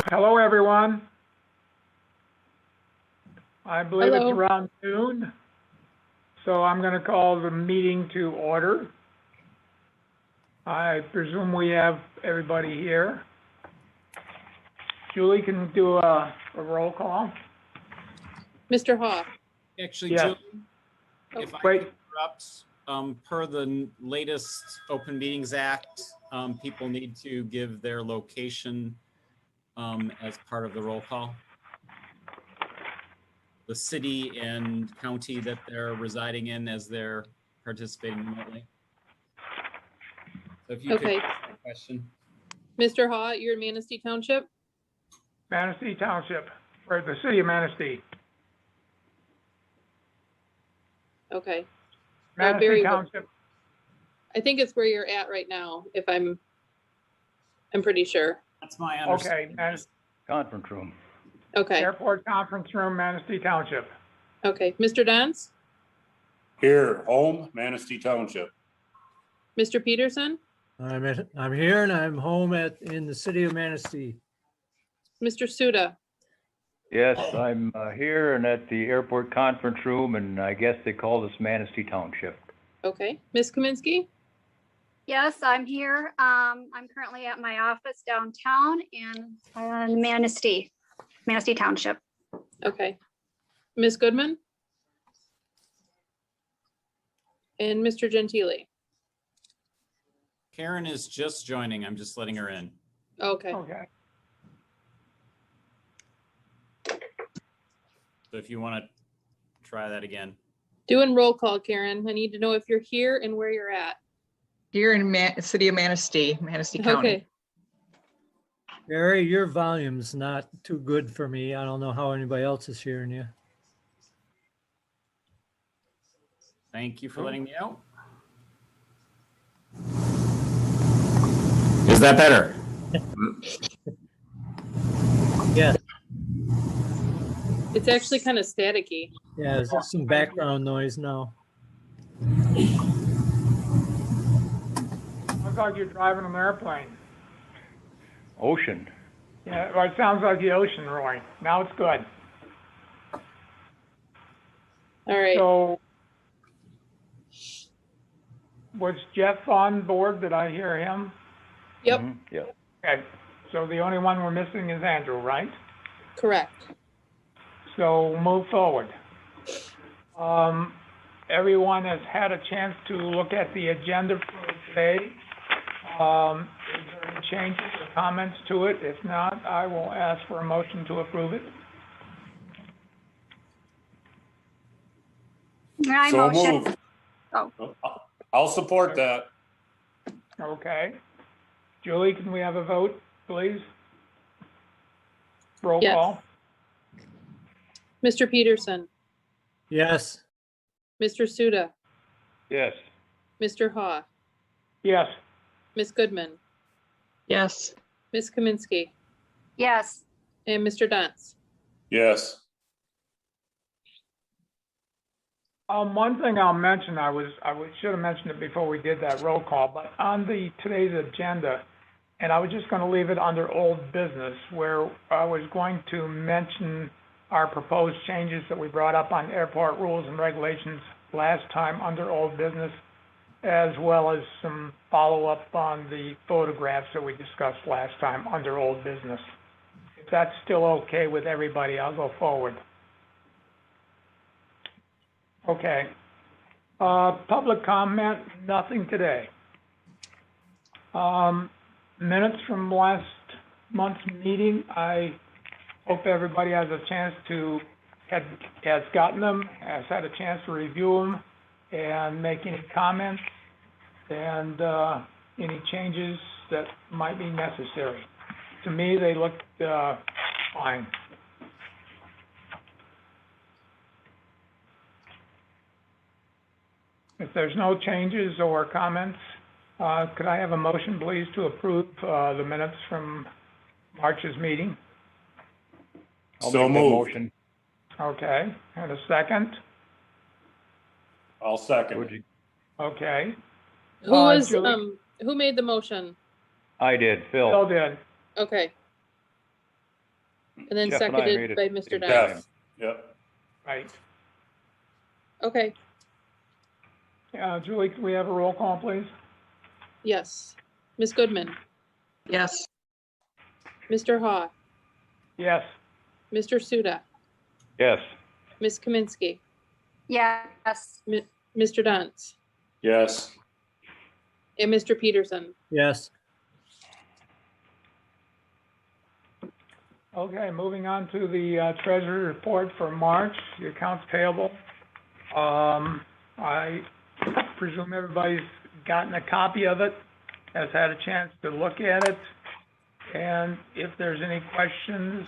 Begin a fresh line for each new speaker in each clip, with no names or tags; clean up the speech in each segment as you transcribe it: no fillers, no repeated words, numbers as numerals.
Hello, everyone. I believe
Hello.
it's around noon, so I'm going to call the meeting to order. I presume we have everybody here. Julie, can you do a roll call?
Mr. Haw.
Actually,
Yes.
Julie, if I
Wait.
could interrupt, per the latest Open Meetings Act, people need to give their location as part of the roll call. The city and county that they're residing in as they're participating remotely. So if you
Okay.
could ask that question.
Mr. Haw, you're in Manistee Township?
Manistee Township, or the city of Manistee.
Okay.
Manistee
very well.
Township.
I think it's where you're at right now, if I'm pretty sure.
That's my
Okay,
understanding.
Conference room.
Okay.
Airport Conference Room, Manistee Township.
Okay. Mr. Dance?
Here, home, Manistee Township.
Mr. Peterson?
I'm here and I'm home in the city of Manistee.
Mr. Suda?
Yes, I'm here and at the airport conference room, and I guess they call this Manistee Township.
Okay. Ms. Kaminsky?
Yes, I'm here. I'm currently at my office downtown in Manistee Township.
Okay. Ms. Goodman? And Mr. Gentili?
Karen is just joining. I'm just letting her in.
Okay.
Okay.
So if you want to try that again.
Doing roll call, Karen. I need to know if you're here and where you're at.
Here in city of Manistee, Manistee County.
Okay.
Barry, your volume's not too good for me. I don't know how anybody else is hearing you.
Thank you for letting me know. Is that better?
Yeah,
It's actually kind of staticky.
yeah, there's some background noise now.
Looks like you're driving an airplane.
Ocean.
Yeah, well, it sounds like the ocean, Roy. Now it's good.
All right.
So, was Jeff on board? Did I hear him?
Yep.
Mhm, yep.
Okay, so the only one we're missing is Andrew, right?
Correct.
So move forward. Everyone has had a chance to look at the agenda for today. Is there any changes or comments to it? If not, I will ask for a motion to approve it.
I
So
motion.
moved.
Oh.
I'll support that.
Okay. Julie, can we have a vote, please? Roll
Yes.
call.
Mr. Peterson?
Yes,
Mr. Suda?
Yes.
Mr. Haw?
Yes.
Ms. Goodman?
Yes,
Ms. Kaminsky?
Yes,
And Mr. Dance?
Yes.
One thing I'll mention, I should have mentioned it before we did that roll call, but on today's agenda, and I was just going to leave it under old business, where I was going to mention our proposed changes that we brought up on airport rules and regulations last time under old business, as well as some follow-up on the photographs that we discussed last time under old business. If that's still okay with everybody, I'll go forward. Okay. Public comment, nothing today. Minutes from last month's meeting, I hope everybody has a chance has gotten them, has had a chance to review them and make any comments and any changes that might be necessary. To me, they look fine. If there's no changes or comments, could I have a motion, please, to approve the minutes from March's meeting?
I'll
So
make that
moved.
motion.
Okay, and a second?
I'll second.
Would
Okay,
Who made the motion?
I did,
Phil
Phil.
did.
Okay. And then
Jeff and I made
seconded
it
by
at the
Mr.
same
Dunn.
time.
Yep.
Right.
Okay,
Julie, can we have a roll call, please?
yes. Ms. Goodman,
Yes.
Mr. Haw,
Yes.
Mr. Suda,
Yes,
Ms. Kaminsky,
Yes.
Mr. Dunn,
Yes.
and Mr. Peterson.
Yes,
Okay, moving on to the treasury report for March, the accounts payable. I presume everybody's gotten a copy of it, has had a chance to look at it. And if there's any questions,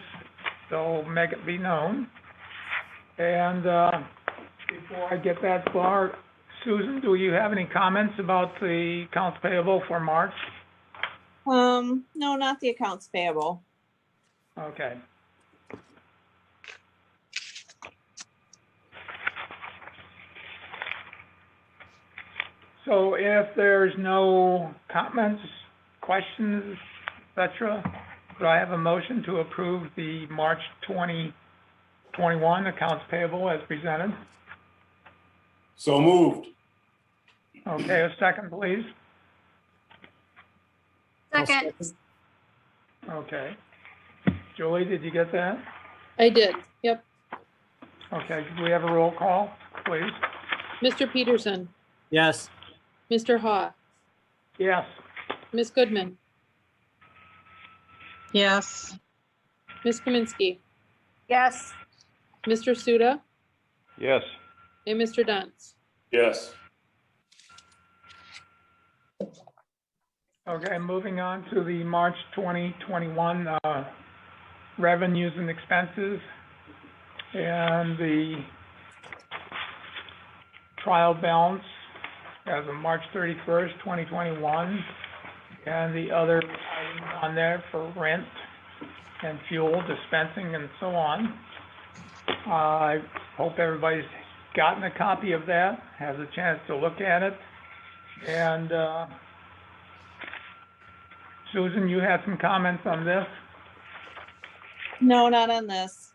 they'll make it be known. And before I get that far, Susan, do you have any comments about the accounts payable for March?
No, not the accounts payable.
Okay. So if there's no comments, questions, et cetera, could I have a motion to approve the March 2021 accounts payable as presented?
So moved.
Okay, a second, please.
Second.
Okay. Julie, did you get that?
I did, yep.
Okay, could we have a roll call, please?
Mr. Peterson,
yes,
Mr. Haw,
Yes.
Ms. Goodman,
Yes.
Ms. Kaminsky,
Yes.
Mr. Suda,
yes,
and Mr. Dunn.
Yes.
Okay, moving on to the March 2021 revenues and expenses and the trial balance as of March 31st, 2021, and the other items on there for rent and fuel dispensing and so on. I hope everybody's gotten a copy of that, has a chance to look at it. And Susan, you had some comments on this?
No, not on this.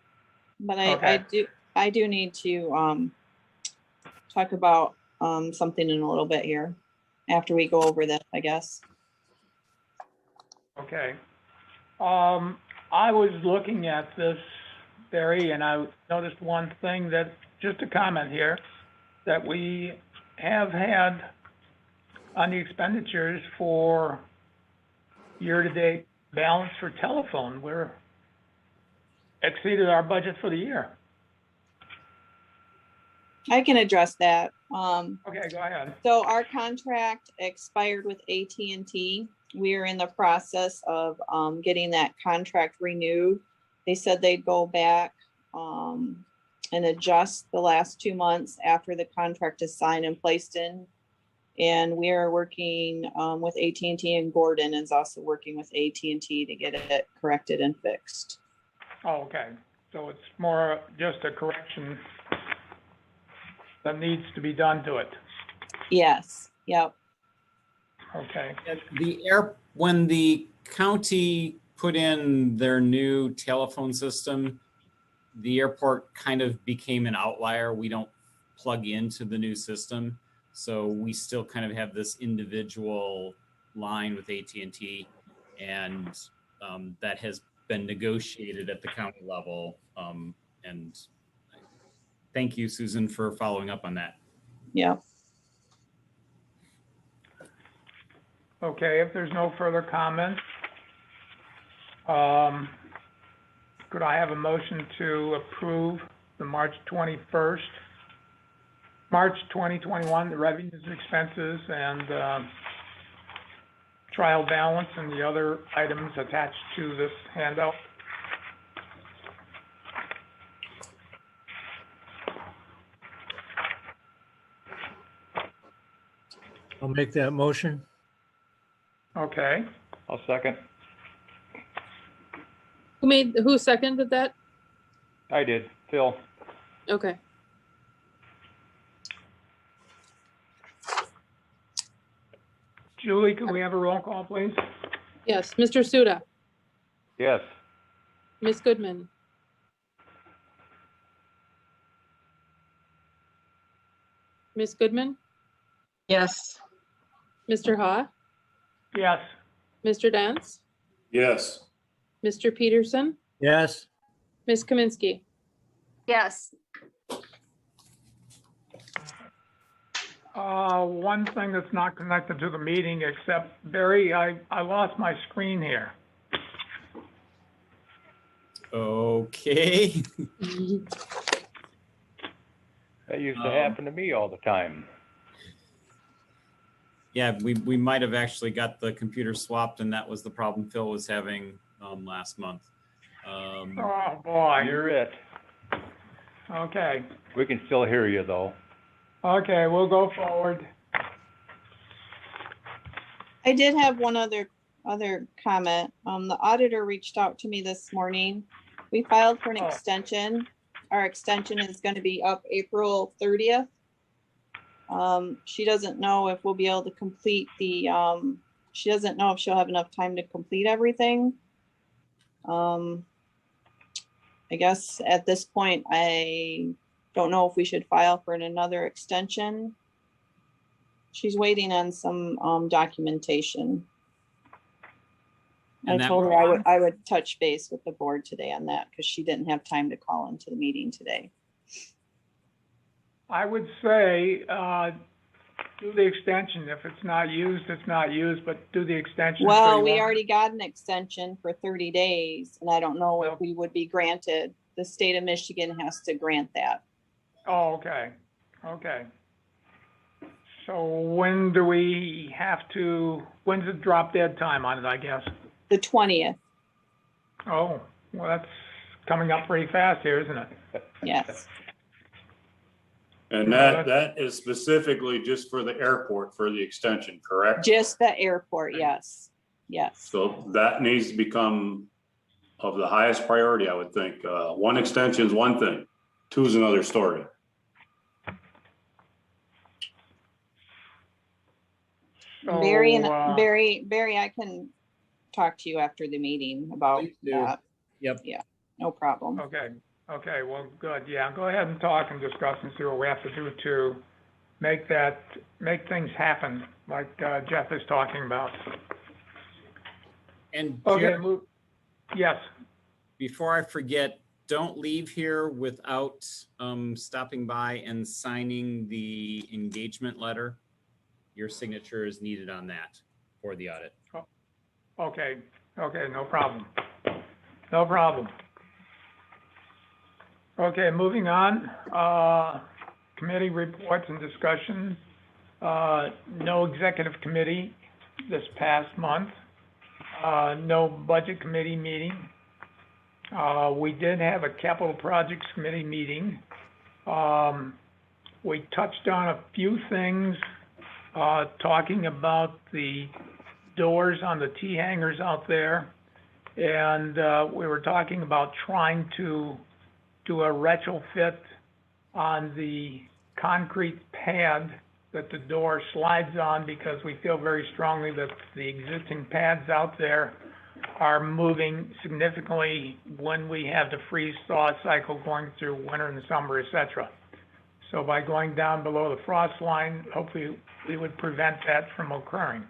But
Okay.
I do need to talk about something in a little bit here after we go over this, I guess.
Okay. I was looking at this, Barry, and I noticed one thing that, just a comment here, that we have had on the expenditures for year-to-date balance for telephone, we're exceeded our budget for the year.
I can address that.
Okay, go ahead.
So our contract expired with AT&T. We are in the process of getting that contract renewed. They said they'd go back and adjust the last 2 months after the contract is signed and placed in. And we are working with AT&T, and Gordon is also working with AT&T to get it corrected and fixed.
Oh, okay. So it's more just a correction that needs to be done to it.
Yes, yep.
Okay.
When the county put in their new telephone system, the airport kind of became an outlier. We don't plug into the new system. So we still kind of have this individual line with AT&T, and that has been negotiated at the county level. And thank you, Susan, for following up on that.
Yep.
Okay, if there's no further comments, could I have a motion to approve the March 2021, the revenues and expenses and trial balance and the other items attached to this handout?
I'll make that motion.
Okay,
I'll second.
Who seconded that?
I did, Phil.
Okay.
Julie, could we have a roll call, please?
Yes, Mr. Suda,
Yes,
Ms. Goodman, Ms. Goodman,
Yes.
Mr. Ha,
Yes.
Mr. Dance,
Yes.
Mr. Peterson,
Yes,
Ms. Kaminsky.
Yes.
One thing that's not connected to the meeting, except Barry, I lost my screen here.
Okay.
That used to happen to me all the time.
Yeah, we might have actually got the computer swapped, and that was the problem Phil was having last month.
Oh, boy.
You're it.
Okay.
We can still hear you, though.
Okay, we'll go forward.
I did have one other comment. The auditor reached out to me this morning. We filed for an
Oh.
extension. Our extension is going to be up April 30th. She doesn't know if we'll be able to complete the, she doesn't know if she'll have enough time to complete everything. I guess at this point, I don't know if we should file for another extension. She's waiting on some documentation. I
And that-
told her I would touch base with the board today on that because she didn't have time to call into the meeting today.
I would say, do the extension. If it's not used, it's not used, but do the extension. so
Well,
you
we
won't-
already got an extension for 30 days and I don't know if we would be granted. The state of Michigan has to grant that.
Oh, okay, okay. So when do we have to, when's the drop dead time on it, I guess?
The 20th,
Oh, well, that's coming up pretty fast here, isn't it?
yes.
And that is specifically just for the airport for the extension, correct?
Just the airport, yes, yes.
So that needs to become of the highest priority, I would think. One extension is one thing, two is another story.
So,
Barry, I can talk to you after the meeting about
Please do.
that.
Yep.
Yeah, no problem.
Okay, well, good, yeah, go ahead and talk and discuss and see what we have to do to make things happen, like Jeff is talking about.
And
Okay,
Jerry,
yes,
before I forget, don't leave here without stopping by and signing the engagement letter. Your signature is needed on that for the audit.
okay, no problem. No problem. Okay, moving on, committee reports and discussion. No executive committee this past month. No budget committee meeting. We did have a capital projects committee meeting. We touched on a few things, talking about the doors on the T-hangers out there. And we were talking about trying to do a retrofit on the concrete pad that the door slides on, because we feel very strongly that the existing pads out there are moving significantly when we have the freeze-thaw cycle going through winter and summer, etc. So by going down below the frost line, hopefully we would prevent that from occurring.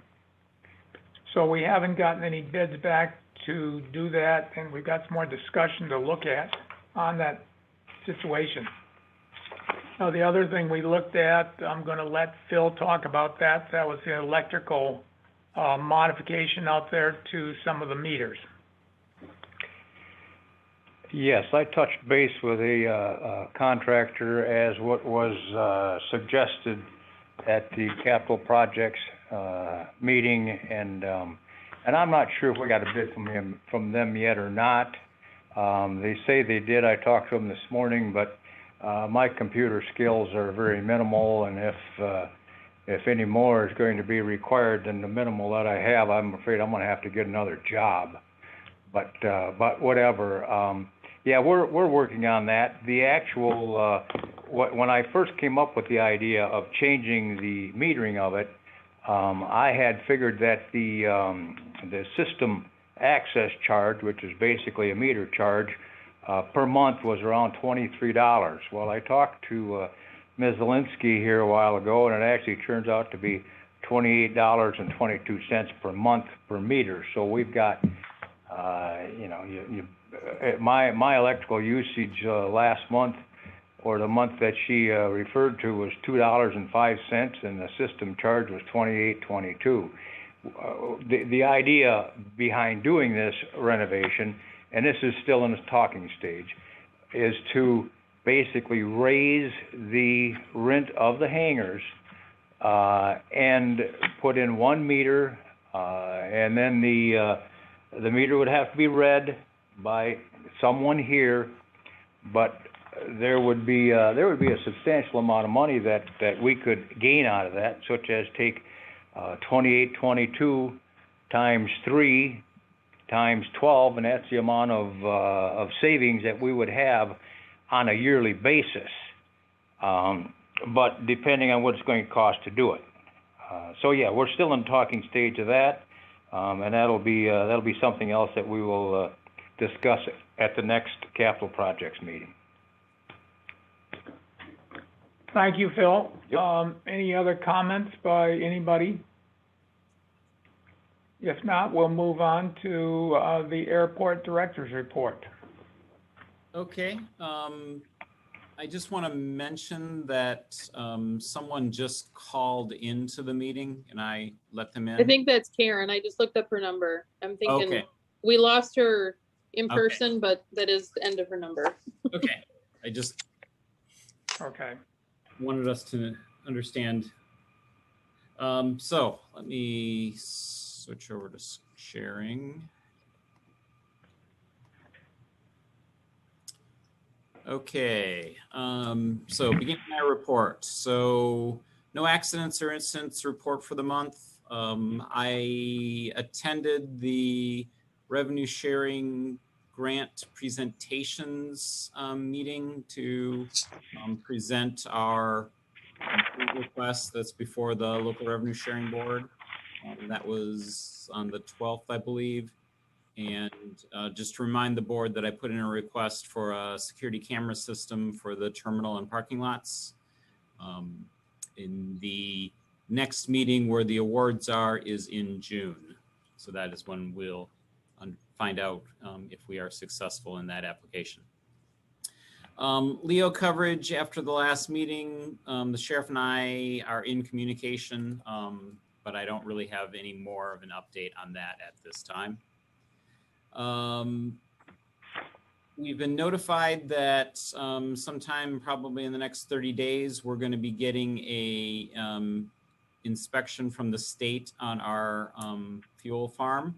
So we haven't gotten any bids back to do that, and we've got some more discussion to look at on that situation. Now, the other thing we looked at, I'm going to let Phil talk about that. That was the electrical modification out there to some of the meters.
Yes, I touched base with a contractor as what was suggested at the capital projects meeting, and I'm not sure if we got a bid from them yet or not. They say they did. I talked to them this morning, but my computer skills are very minimal, and if any more is going to be required than the minimal that I have, I'm afraid I'm going to have to get another job. But whatever. Yeah, we're working on that. The actual when I first came up with the idea of changing the metering of it, I had figured that the system access charge, which is basically a meter charge, per month was around $23. Well, I talked to Ms. Zelinsky here a while ago, and it actually turns out to be $28.22 per month per meter. So we've got, my electrical usage last month, or the month that she referred to, was $2.05, and the system charge was $28.22. The idea behind doing this renovation, and this is still in the talking stage, is to basically raise the rent of the hangars and put in one meter, and then the meter would have to be read by someone here, but there would be a substantial amount of money that we could gain out of that, such as take 2822 times 3 times 12, and that's the amount of savings that we would have on a yearly basis. But depending on what it's going to cost to do it. So yeah, we're still in the talking stage of that, and that'll be something else that we will discuss at the next capital projects meeting.
Thank you, Phil.
Yep.
Any other comments by anybody? If not, we'll move on to the airport director's report.
Okay. I just want to mention that someone just called into the meeting and I let them in.
I think that's Karen. I just looked up her number. I'm thinking
Okay.
we lost her in
Okay.
person, but that is the end of her number.
Okay. I just
Okay.
wanted us to understand. So let me switch over to sharing. Okay, so beginning my report. So no accidents or incidents report for the month. I attended the revenue sharing grant presentations meeting to present our request that's before the local revenue sharing board. That was on the 12th, I believe. And just to remind the board that I put in a request for a security camera system for the terminal and parking lots. In the next meeting where the awards are is in June. So that is when we'll find out if we are successful in that application. Leo coverage after the last meeting, the sheriff and I are in communication, but I don't really have any more of an update on that at this time. We've been notified that sometime probably in the next 30 days, we're going to be getting a inspection from the state on our fuel farm,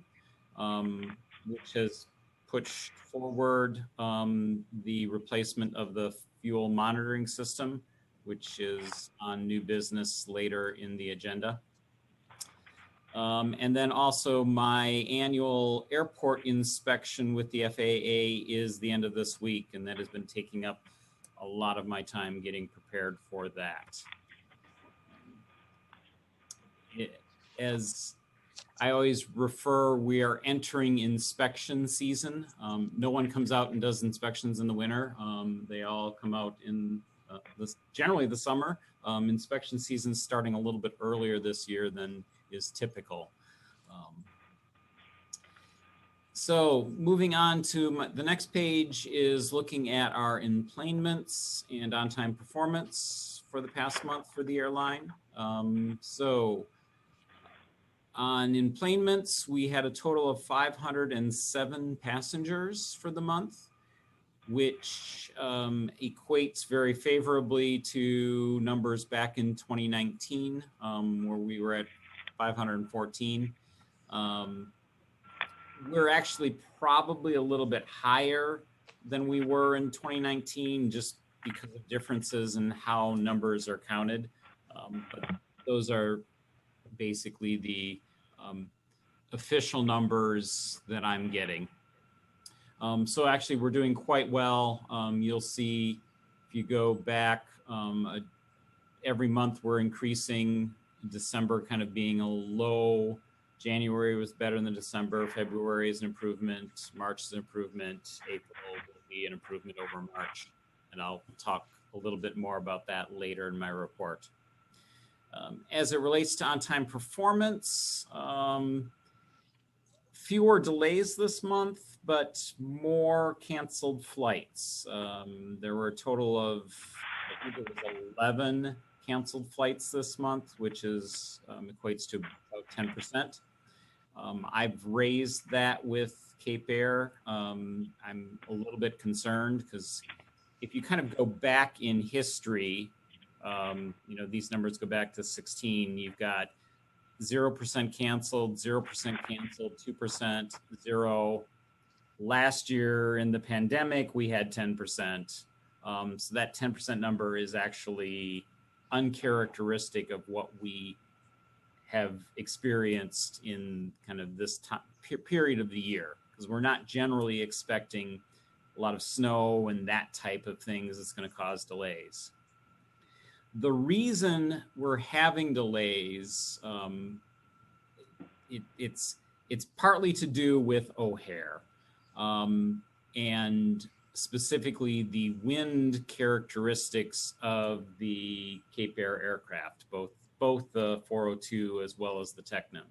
which has pushed forward the replacement of the fuel monitoring system, which is on new business later in the agenda. And then also my annual airport inspection with the FAA is the end of this week, and that has been taking up a lot of my time getting prepared for that. As I always refer, we are entering inspection season. No one comes out and does inspections in the winter. They all come out in generally the summer. Inspection season starting a little bit earlier this year than is typical. So moving on to the next page is looking at our emplainments and on-time performance for the past month for the airline. So on emplainments, we had a total of 507 passengers for the month, which equates very favorably to numbers back in 2019, where we were at 514. We're actually probably a little bit higher than we were in 2019 just because of differences in how numbers are counted. But those are basically the official numbers that I'm getting. So actually we're doing quite well. You'll see if you go back every month we're increasing, December kind of being a low January was better than December. February is an improvement. March is an improvement. April will be an improvement over March. And I'll talk a little bit more about that later in my report. As it relates to on-time performance, fewer delays this month, but more canceled flights. There were a total of, I think it was 11 canceled flights this month, which is equates to about 10%. I've raised that with Cape Air. I'm a little bit concerned because if you kind of go back in history, these numbers go back to 16. You've got 0% canceled, 0% canceled, 2%, 0. Last year in the pandemic, we had 10%. So that 10% number is actually uncharacteristic of what we have experienced in kind of this period of the year, because we're not generally expecting a lot of snow and that type of things that's going to cause delays. The reason we're having delays, it's partly to do with O'Hare, and specifically the wind characteristics of the Cape Air aircraft, both the 402 as well as the Tecnam.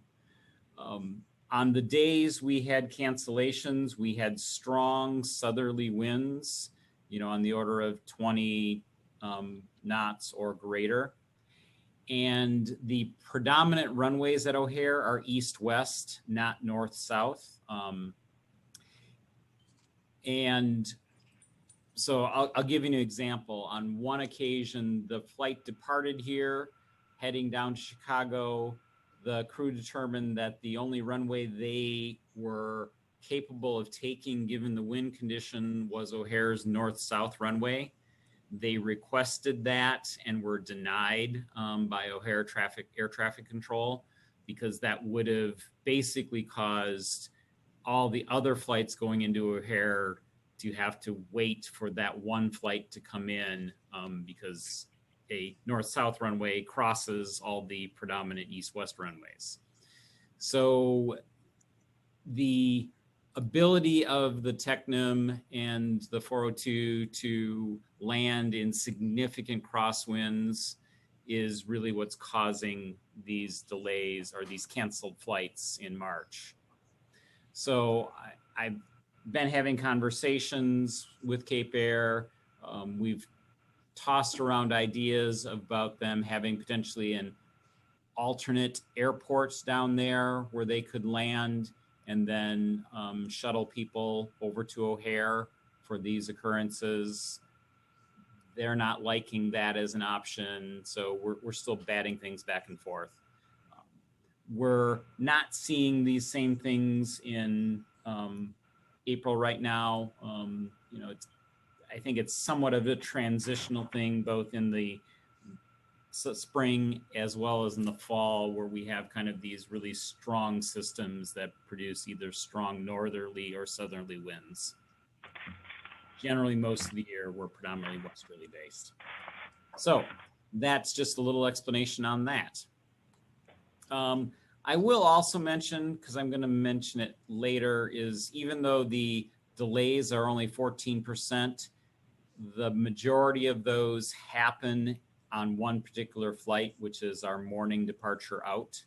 On the days we had cancellations, we had strong southerly winds, on the order of 20 knots or greater. And the predominant runways at O'Hare are east-west, not north-south. And so I'll give you an example. On one occasion, the flight departed here, heading down to Chicago. The crew determined that the only runway they were capable of taking, given the wind condition, was O'Hare's north-south runway. They requested that and were denied by O'Hare air traffic control, because that would have basically caused all the other flights going into O'Hare to have to wait for that one flight to come in, because a north-south runway crosses all the predominant east-west runways. So the ability of the Tecnam and the 402 to land in significant crosswinds is really what's causing these delays or these canceled flights in March. So I've been having conversations with Cape Air. We've tossed around ideas about them having potentially an alternate airports down there where they could land and then shuttle people over to O'Hare for these occurrences. They're not liking that as an option, so we're still batting things back and forth. We're not seeing these same things in April right now. I think it's somewhat of a transitional thing, both in the spring as well as in the fall, where we have kind of these really strong systems that produce either strong northerly or southerly winds. Generally, most of the year, we're predominantly westerly based. So that's just a little explanation on that. I will also mention, because I'm going to mention it later, is even though the delays are only 14%, the majority of those happen on one particular flight, which is our morning departure out.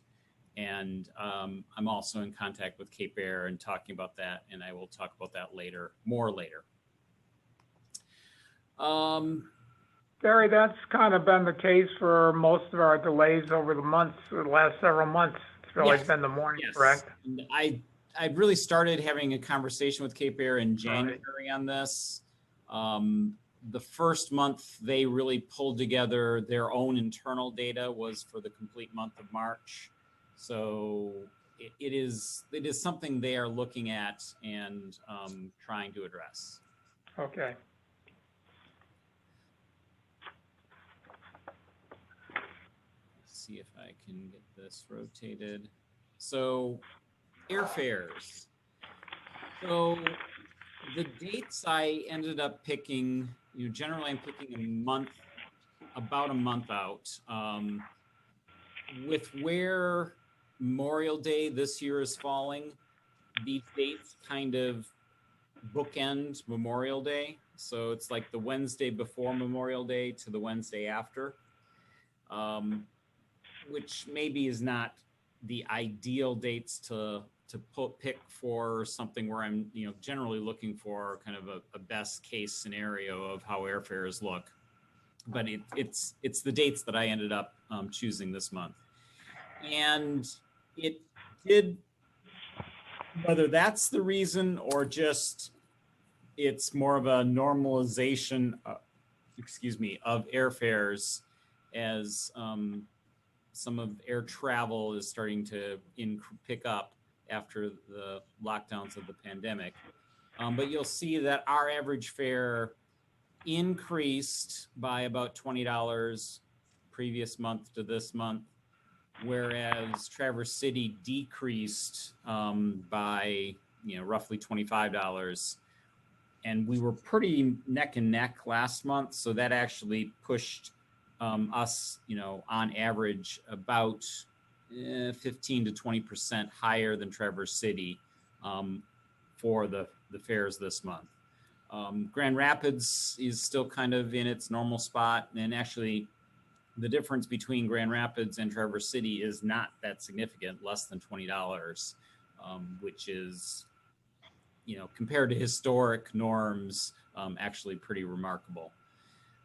And I'm also in contact with Cape Air and talking about that, and I will talk about that later, more later.
Barry, that's kind of been the case for most of our delays over the last several months. It's really been the morning, correct?
And I really started having a conversation with Cape Air in January on this. The first month they really pulled together their own internal data was for the complete month of March. So it is something they are looking at and trying to address.
Okay.
Let's see if I can get this rotated. So airfares. So the dates I ended up picking, generally I'm picking about a month out. With where Memorial Day this year is falling, these dates kind of bookend Memorial Day. So it's like the Wednesday before Memorial Day to the Wednesday after, which maybe is not the ideal dates to pick for something where I'm, generally looking for kind of a best case scenario of how airfares look. But it's the dates that I ended up choosing this month. And it did, whether that's the reason or just it's more of a normalization, of airfares as some of air travel is starting to pick up after the lockdowns of the pandemic. But you'll see that our average fare increased by about $20 previous month to this month, whereas Traverse City decreased by roughly $25. And we were pretty neck and neck last month, so that actually pushed us, on average about 15 to 20% higher than Traverse City for the fares this month. Grand Rapids is still kind of in its normal spot, and actually the difference between Grand Rapids and Traverse City is not that significant, less than $20, which is, compared to historic norms, actually pretty remarkable.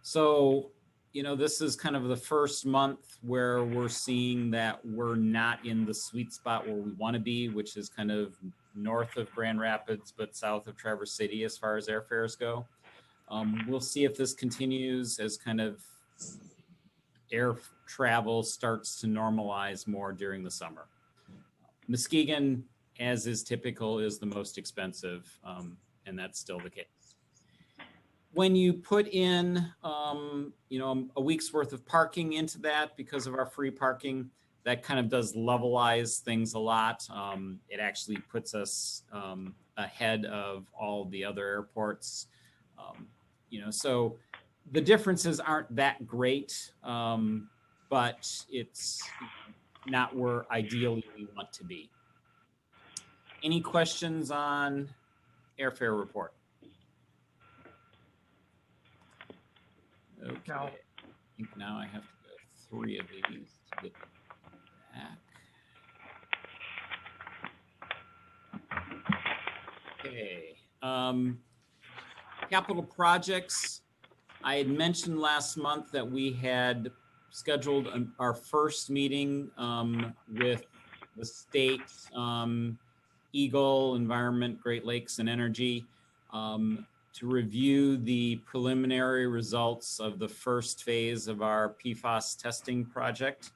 So, this is kind of the first month where we're seeing that we're not in the sweet spot where we want to be, which is kind of north of Grand Rapids, but south of Traverse City as far as airfares go. We'll see if this continues as kind of air travel starts to normalize more during the summer. Muskegon, as is typical, is the most expensive, and that's still the case. When you put in, a week's worth of parking into that because of our free parking, that kind of does levelize things a lot. It actually puts us ahead of all the other airports. So the differences aren't that great, but it's not where ideally we want to be. Any questions on airfare report? Okay.
No.
I think now I have to go 3 of these to get back. Okay. Capital projects. I had mentioned last month that we had scheduled our first meeting with the state, Eagle, Environment, Great Lakes, and Energy to review the preliminary results of the first phase of our PFAS testing project.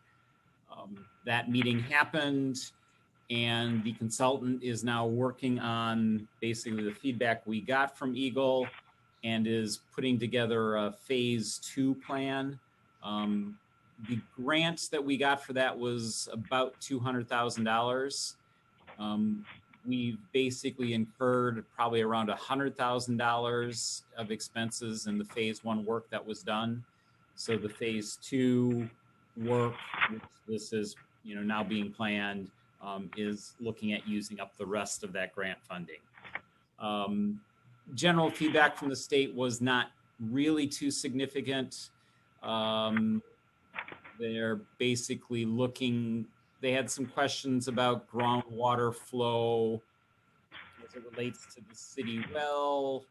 That meeting happened, and the consultant is now working on basically the feedback we got from Eagle and is putting together a phase 2 plan. The grant that we got for that was about $200,000. We've basically incurred probably around $100,000 of expenses in the phase 1 work that was done. So the phase 2 work, which this is now being planned, is looking at using up the rest of that grant funding. General feedback from the state was not really too significant. They're basically looking. They had some questions about groundwater flow as it relates to the city well.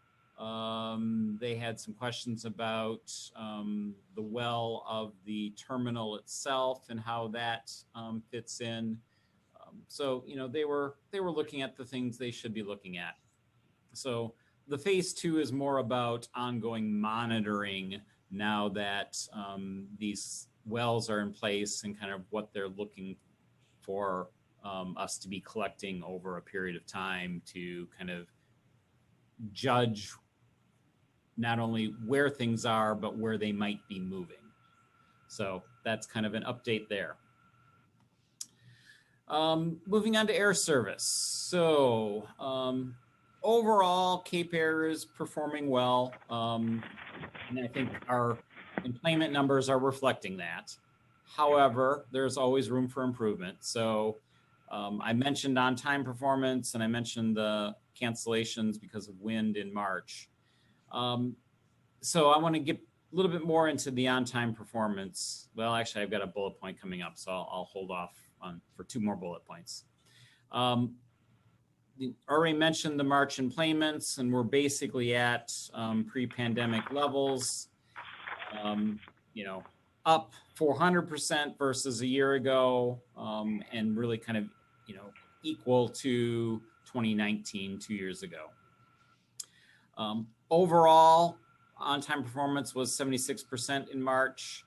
They had some questions about the well of the terminal itself and how that fits in. So they were looking at the things they should be looking at. So the phase 2 is more about ongoing monitoring now that these wells are in place and kind of what they're looking for us to be collecting over a period of time to kind of judge not only where things are, but where they might be moving. So that's kind of an update there. Moving on to air service. So overall, Cape Air is performing well. And I think our employment numbers are reflecting that. However, there's always room for improvement. So I mentioned on-time performance, and I mentioned the cancellations because of wind in March. So I want to get a little bit more into the on-time performance. Well, actually, I've got a bullet point coming up, so I'll hold off for 2 more bullet points. Already mentioned the March emplainments, and we're basically at pre-pandemic levels. Up 400% versus a year ago, and really kind of, equal to 2019, 2 years ago. Overall, on-time performance was 76% in March.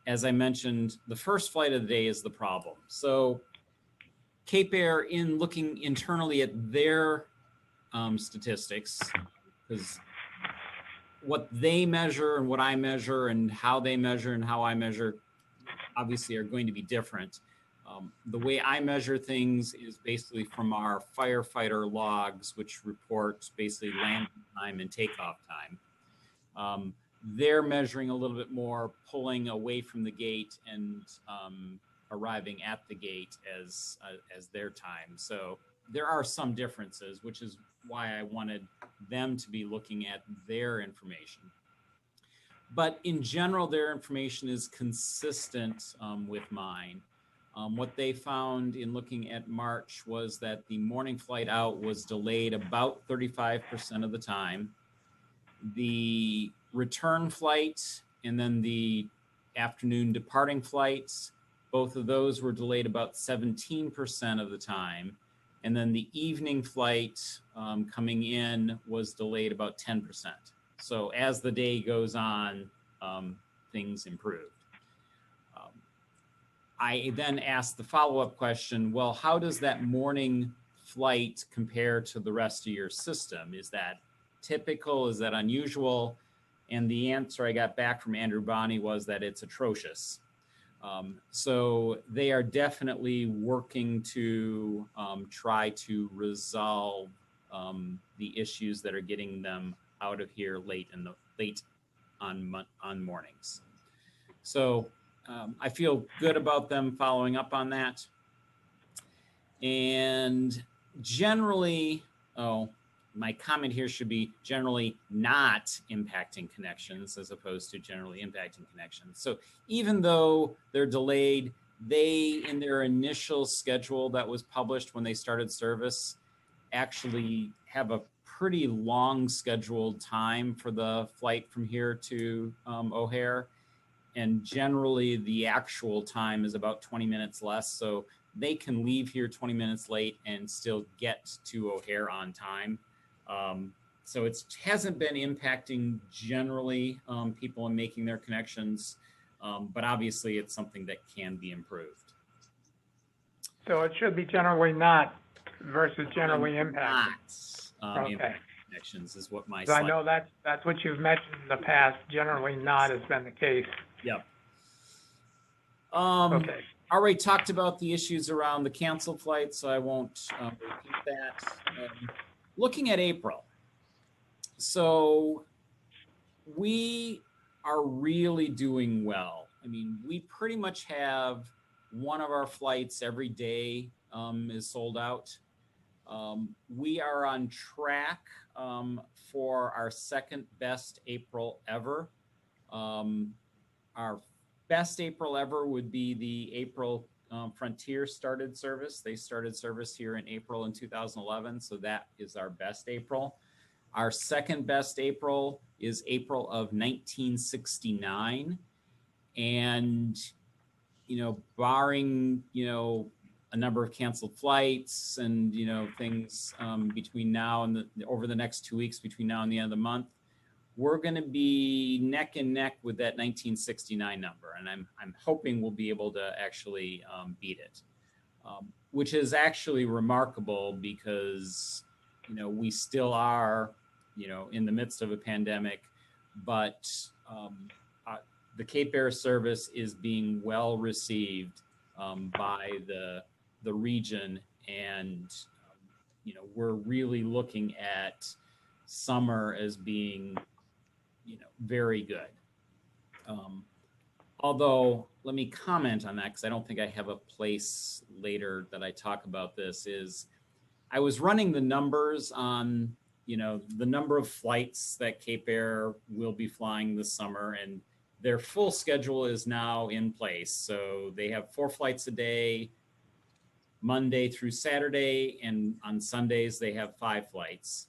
As I mentioned, the first flight of the day is the problem. So Cape Air, in looking internally at their statistics, because what they measure and what I measure and how they measure and how I measure obviously are going to be different. The way I measure things is basically from our firefighter logs, which report basically landing time and takeoff time. They're measuring a little bit more pulling away from the gate and arriving at the gate as their time. So there are some differences, which is why I wanted them to be looking at their information. But in general, their information is consistent with mine. What they found in looking at March was that the morning flight out was delayed about 35% of the time. The return flight and then the afternoon departing flights, both of those were delayed about 17% of the time. And then the evening flight coming in was delayed about 10%. So as the day goes on, things improved. I then asked the follow-up question, well, how does that morning flight compare to the rest of your system? Is that typical? Is that unusual? And the answer I got back from Andrew Bonney was that it's atrocious. So they are definitely working to try to resolve the issues that are getting them out of here late on mornings. So I feel good about them following up on that. And generally, my comment here should be generally not impacting connections as opposed to generally impacting connections. So even though they're delayed, they, in their initial schedule that was published when they started service, actually have a pretty long scheduled time for the flight from here to O'Hare. And generally the actual time is about 20 minutes less. So they can leave here 20 minutes late and still get to O'Hare on time. So it hasn't been impacting generally people in making their connections, but obviously it's something that can be improved.
So it should be generally not versus generally impacting.
Okay. Connections is what my
I know that's what you've mentioned in the past. Generally not has been the case.
Yep.
Okay.
I already talked about the issues around the canceled flights, so I won't repeat that. Looking at April, so we are really doing well. I mean, we pretty much have one of our flights every day is sold out. We are on track for our second best April ever. Our best April ever would be the April Frontier started service. They started service here in April in 2011, so that is our best April. Our second best April is April of 1969. And, barring, a number of canceled flights and, things between now and over the next 2 weeks between now and the end of the month, we're going to be neck and neck with that 1969 number. And I'm hoping we'll be able to actually beat it, which is actually remarkable because, we still are, in the midst of a pandemic, but the Cape Air service is being well received by the region. And, we're really looking at summer as being very good. Although, let me comment on that because I don't think I have a place later that I talk about this, is I was running the numbers on, the number of flights that Cape Air will be flying this summer, and their full schedule is now in place. So they have 4 flights a day, Monday through Saturday, and on Sundays they have 5 flights.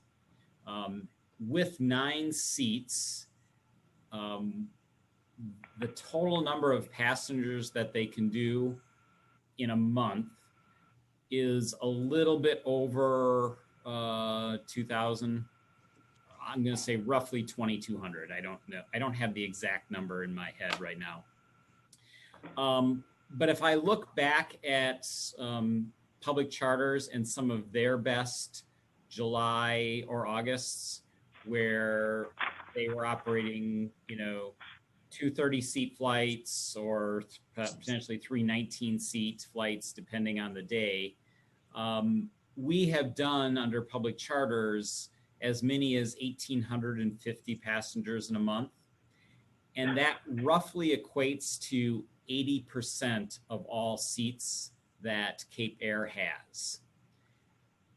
With 9 seats, the total number of passengers that they can do in a month is a little bit over 2,000. I'm going to say roughly 2,200. I don't know. I don't have the exact number in my head right now. But if I look back at public charters and some of their best July or Augusts, where they were operating, 2 30-seat flights or potentially 3 19-seat flights, depending on the day. We have done under public charters as many as 1,850 passengers in a month. And that roughly equates to 80% of all seats that Cape Air has.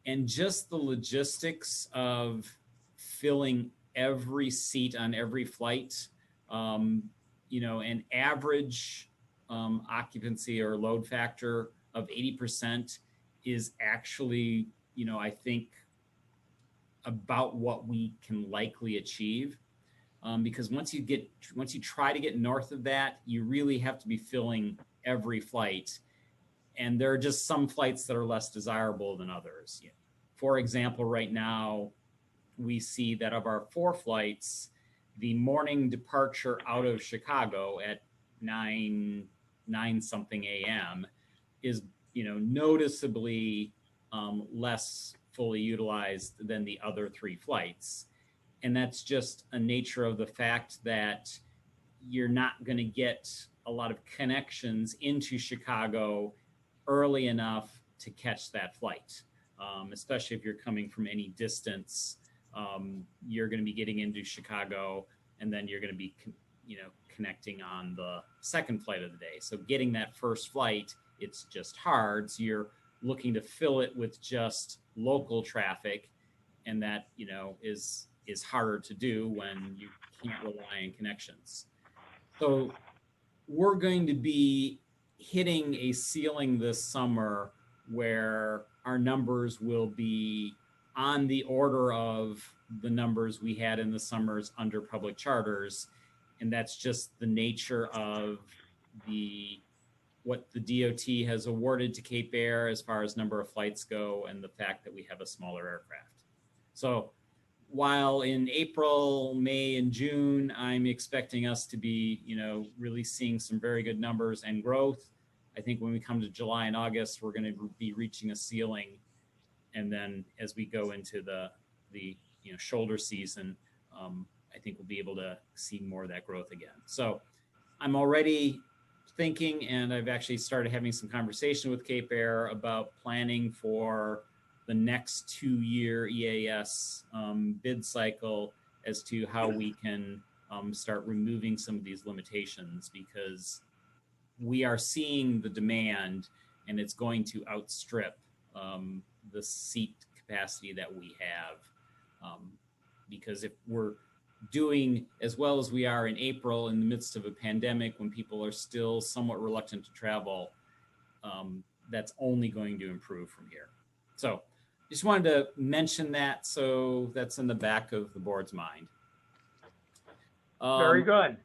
And just the logistics of filling every seat on every flight, an average occupancy or load factor of 80% is actually, I think about what we can likely achieve. Because once you try to get north of that, you really have to be filling every flight. And there are just some flights that are less desirable than others. For example, right now, we see that of our 4 flights, the morning departure out of Chicago at 9 something a.m. is, noticeably less fully utilized than the other 3 flights. And that's just a nature of the fact that you're not going to get a lot of connections into Chicago early enough to catch that flight, especially if you're coming from any distance. You're going to be getting into Chicago, and then you're going to be, connecting on the second flight of the day. So getting that first flight, it's just hard. So you're looking to fill it with just local traffic, and that, is harder to do when you can't rely on connections. So we're going to be hitting a ceiling this summer where our numbers will be on the order of the numbers we had in the summers under public charters. And that's just the nature of what the DOT has awarded to Cape Air as far as number of flights go, and the fact that we have a smaller aircraft. So while in April, May, and June, I'm expecting us to be, really seeing some very good numbers and growth, I think when we come to July and August, we're going to be reaching a ceiling. And then as we go into the shoulder season, I think we'll be able to see more of that growth again. So I'm already thinking, and I've actually started having some conversation with Cape Air about planning for the next 2-year EAS bid cycle as to how we can start removing some of these limitations, because we are seeing the demand and it's going to outstrip the seat capacity that we have. Because if we're doing as well as we are in April in the midst of a pandemic, when people are still somewhat reluctant to travel, that's only going to improve from here. So just wanted to mention that, so that's in the back of the board's mind.
Very good.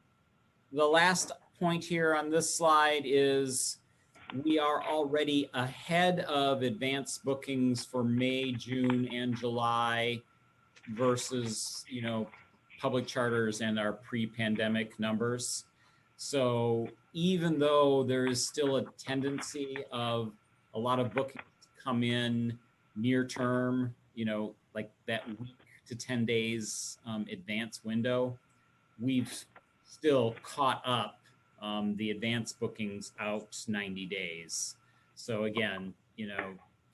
The last point here on this slide is we are already ahead of advanced bookings for May, June, and July versus, public charters and our pre-pandemic numbers. So even though there is still a tendency of a lot of bookings to come in near term, like that week to 10 days advance window, we've still caught up the advanced bookings out 90 days. So again,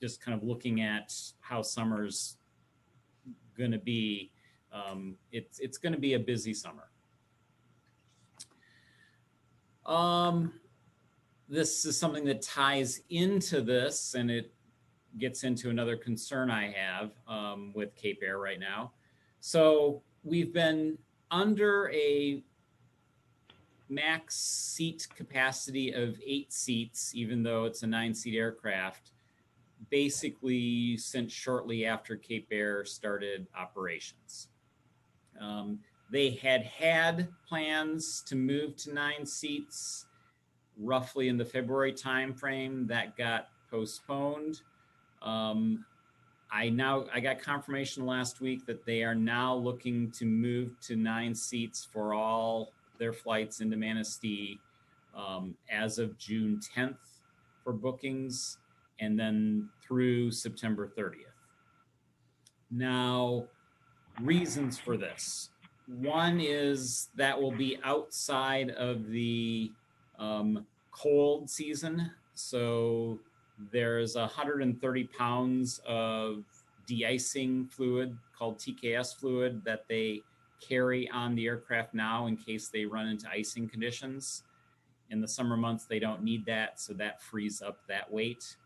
just kind of looking at how summer's going to be, it's going to be a busy summer. This is something that ties into this, and it gets into another concern I have with Cape Air right now. So we've been under a max seat capacity of 8 seats, even though it's a 9-seat aircraft, basically since shortly after Cape Air started operations. They had plans to move to 9 seats roughly in the February timeframe. That got postponed. I got confirmation last week that they are now looking to move to 9 seats for all their flights into Manistee as of June 10th for bookings, and then through September 30th. Now, reasons for this. One is that will be outside of the cold season. So there's 130 pounds of de-icing fluid called TKS fluid that they carry on the aircraft now in case they run into icing conditions. In the summer months, they don't need that, so that frees up that weight.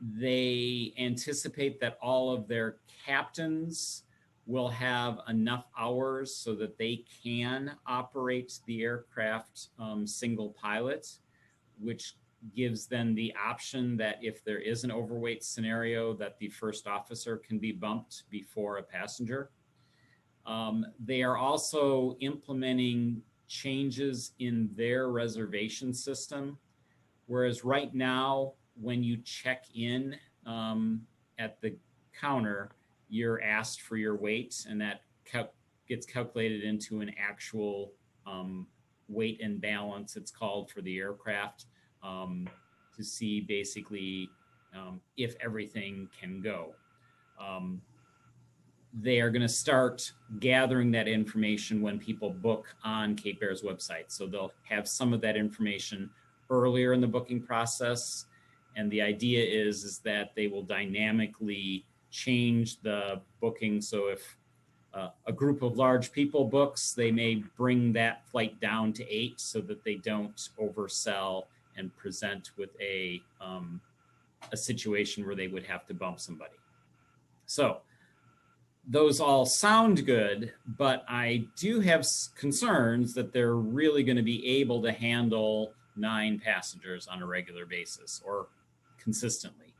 They anticipate that all of their captains will have enough hours so that they can operate the aircraft single pilot, which gives them the option that if there is an overweight scenario, that the first officer can be bumped before a passenger. They are also implementing changes in their reservation system, whereas right now, when you check in at the counter, you're asked for your weight, and that gets calculated into an actual weight and balance, it's called, for the aircraft, to see basically if everything can go. They are going to start gathering that information when people book on Cape Air's website. So they'll have some of that information earlier in the booking process. And the idea is that they will dynamically change the booking. So if a group of large people books, they may bring that flight down to 8 so that they don't oversell and present with a situation where they would have to bump somebody. So those all sound good, but I do have concerns that they're really going to be able to handle 9 passengers on a regular basis or consistently.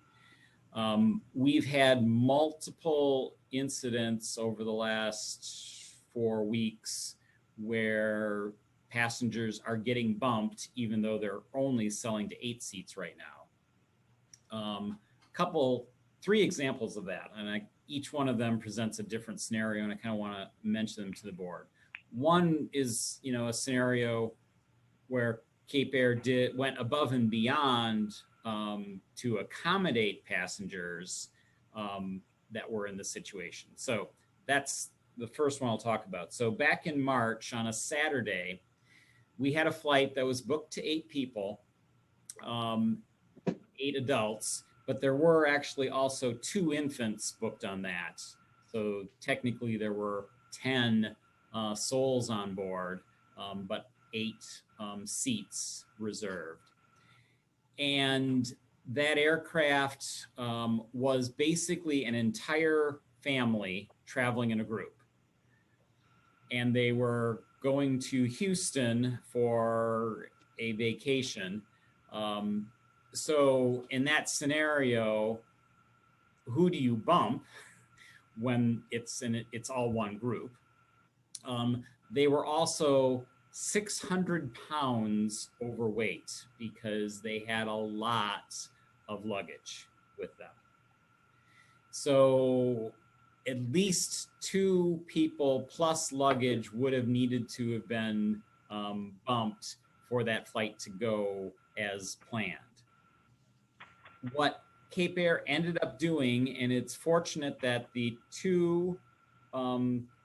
We've had multiple incidents over the last 4 weeks where passengers are getting bumped, even though they're only selling to 8 seats right now. 3 examples of that, and each one of them presents a different scenario, and I kind of want to mention them to the board. One is, a scenario where Cape Air went above and beyond to accommodate passengers that were in the situation. So that's the first one I'll talk about. So back in March on a Saturday, we had a flight that was booked to 8 people, 8 adults, but there were actually also 2 infants booked on that. So technically there were 10 souls on board, but 8 seats reserved. And that aircraft was basically an entire family traveling in a group. And they were going to Houston for a vacation. So in that scenario, who do you bump when it's all one group? They were also 600 pounds overweight because they had a lot of luggage with them. So at least 2 people plus luggage would have needed to have been bumped for that flight to go as planned. What Cape Air ended up doing, and it's fortunate that the 2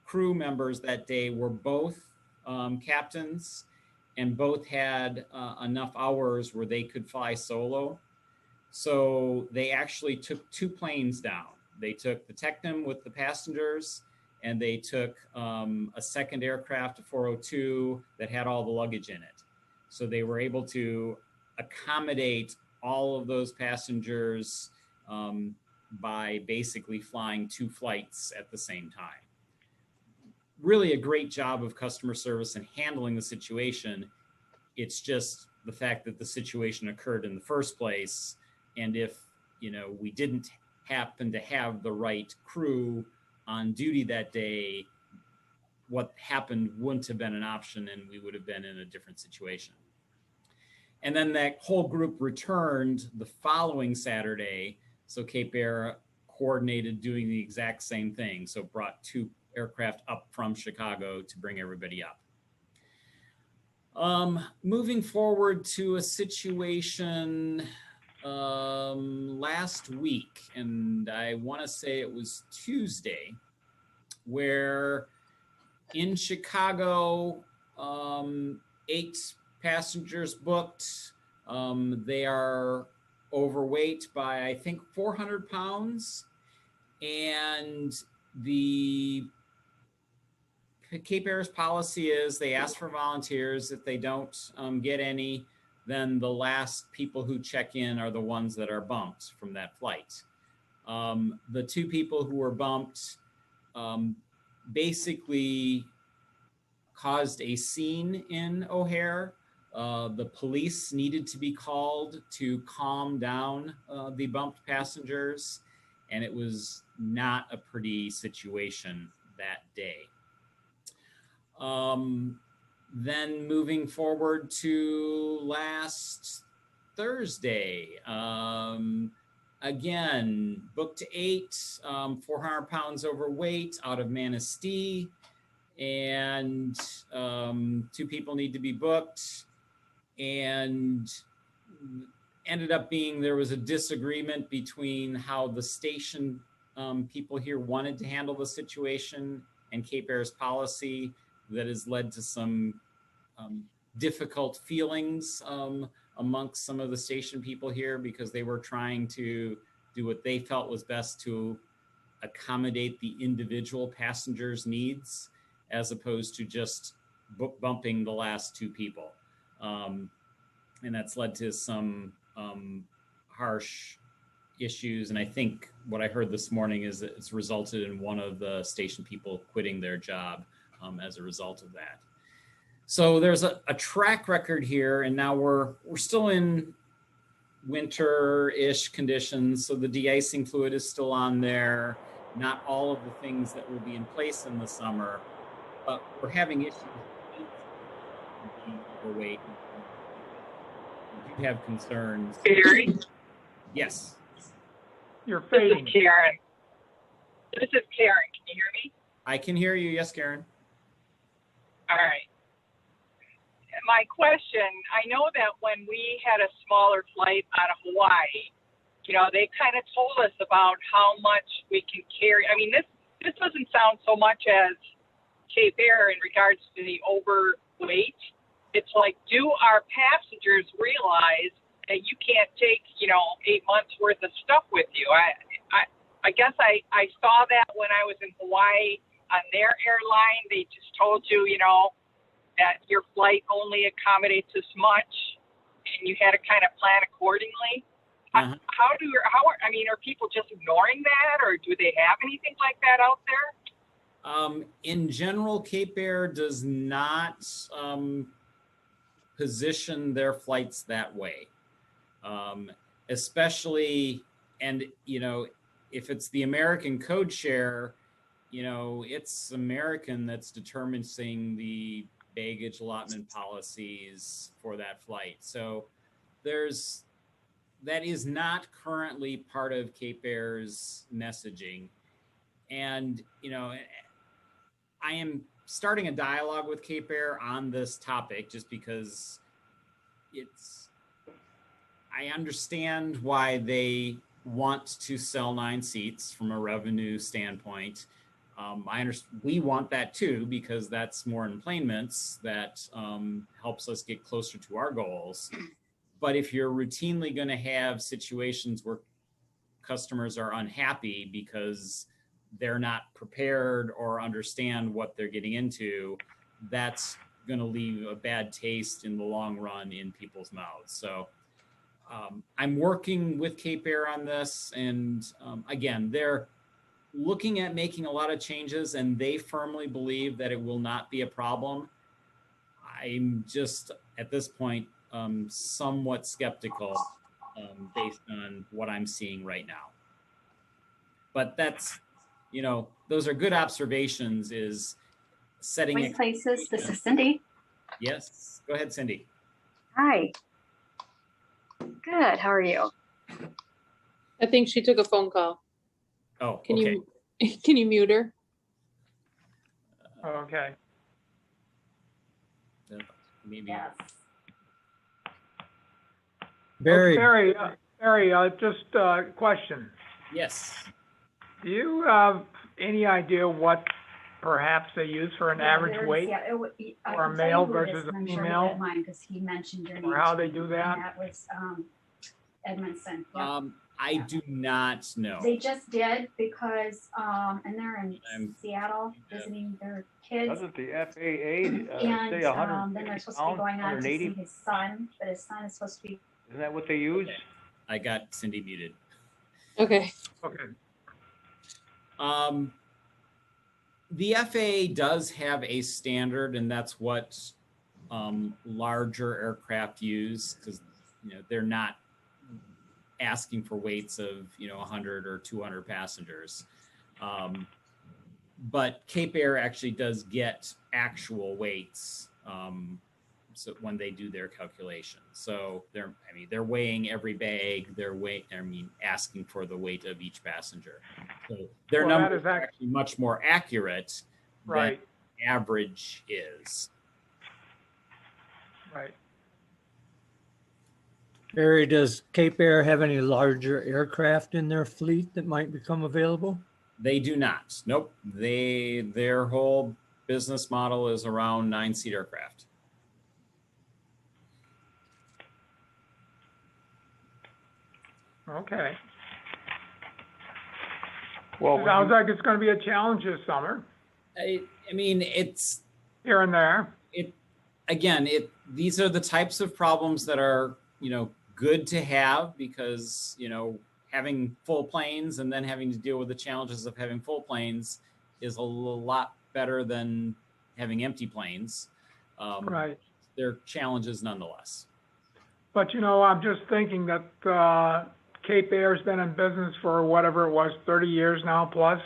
crew members that day were both captains and both had enough hours where they could fly solo. So they actually took 2 planes down. They took the Technim with the passengers, and they took a second aircraft, a 402, that had all the luggage in it. So they were able to accommodate all of those passengers by basically flying 2 flights at the same time. Really a great job of customer service and handling the situation. It's just the fact that the situation occurred in the first place. And if, we didn't happen to have the right crew on duty that day, what happened wouldn't have been an option and we would have been in a different situation. And then that whole group returned the following Saturday. So Cape Air coordinated doing the exact same thing. So brought 2 aircraft up from Chicago to bring everybody up. Moving forward to a situation last week, and I want to say it was Tuesday, where in Chicago, 8 passengers booked. They are overweight by, I think, 400 pounds. And the Cape Air's policy is they ask for volunteers. If they don't get any, then the last people who check in are the ones that are bumped from that flight. The 2 people who were bumped basically caused a scene in O'Hare. The police needed to be called to calm down the bumped passengers, and it was not a pretty situation that day. Then moving forward to last Thursday, again, booked 8, 400 pounds overweight out of Manistee, and 2 people need to be booked, and ended up being there was a disagreement between how the station people here wanted to handle the situation and Cape Air's policy that has led to some difficult feelings amongst some of the station people here, because they were trying to do what they felt was best to accommodate the individual passengers' needs, as opposed to just bumping the last 2 people. And that's led to some harsh issues. And I think what I heard this morning is that it's resulted in one of the station people quitting their job as a result of that. So there's a track record here, and now we're still in winter-ish conditions. So the de-icing fluid is still on there. Not all of the things that will be in place in the summer, but we're having issues with overweight. We do have concerns.
Gary?
Yes.
You're
This
fading.
is Karen. This is Karen. Can you hear me?
I can hear you. Yes, Karen.
All right. My question, I know that when we had a smaller flight out of Hawaii, they kind of told us about how much we can carry. I mean, this doesn't sound so much as Cape Air in regards to the overweight. It's like, do our passengers realize that you can't take, 8 months worth of stuff with you? I guess I saw that when I was in Hawaii on their airline. They just told you, that your flight only accommodates this much, and you had to kind of plan accordingly.
Uh-huh.
Are people just ignoring that, or do they have anything like that out there?
In general, Cape Air does not position their flights that way. Especially, and if it's the American code share, it's American that's determining the baggage allotment policies for that flight. So that is not currently part of Cape Air's messaging. And, I am starting a dialogue with Cape Air on this topic just because I understand why they want to sell 9 seats from a revenue standpoint. We want that too, because that's more emplainments that helps us get closer to our goals. But if you're routinely going to have situations where customers are unhappy because they're not prepared or understand what they're getting into, that's going to leave a bad taste in the long run in people's mouths. So I'm working with Cape Air on this. And again, they're looking at making a lot of changes, and they firmly believe that it will not be a problem. I'm just, at this point, somewhat skeptical based on what I'm seeing right now. But that's, those are good observations, is setting
Voice Places, this is Cindy.
Yes, go ahead, Cindy.
Hi. Good, how are you?
I think she took a phone call.
Oh,
Can
okay.
Can you mute her?
Okay.
Maybe.
Yes.
Barry,
Barry, just a question.
Yes.
Do you have any idea what perhaps they use for an average weight?
Yeah,
for a male versus a female?
Because he mentioned your name.
Or how they do that?
And that was Edmondson. Yep.
I do not know.
They just did because, and they're in Seattle visiting their kids.
Doesn't the FAA
And
say
then they're supposed to be going on to see his son, but his son is supposed to be.
Isn't that what they use?
Okay. I got Cindy muted.
Okay.
Okay.
The FAA does have a standard, and that's what larger aircraft use, because they're not asking for weights of 100 or 200 passengers. But Cape Air actually does get actual weights so when they do their calculation. So they're weighing every bag. They're asking for the weight of each passenger. So their numbers are actually much more accurate than average is.
Right.
Barry, does Cape Air have any larger aircraft in their fleet that might become available?
They do not. Nope. Their whole business model is around 9-seat aircraft.
Okay.
Well,
It sounds like it's going to be a challenge this summer.
I mean, it's
here and there.
These are the types of problems that are, good to have, because, having full planes and then having to deal with the challenges of having full planes is a lot better than having empty planes.
Right.
They're challenges nonetheless.
But, I'm just thinking that Cape Air's been in business for whatever it was, 30 years now plus.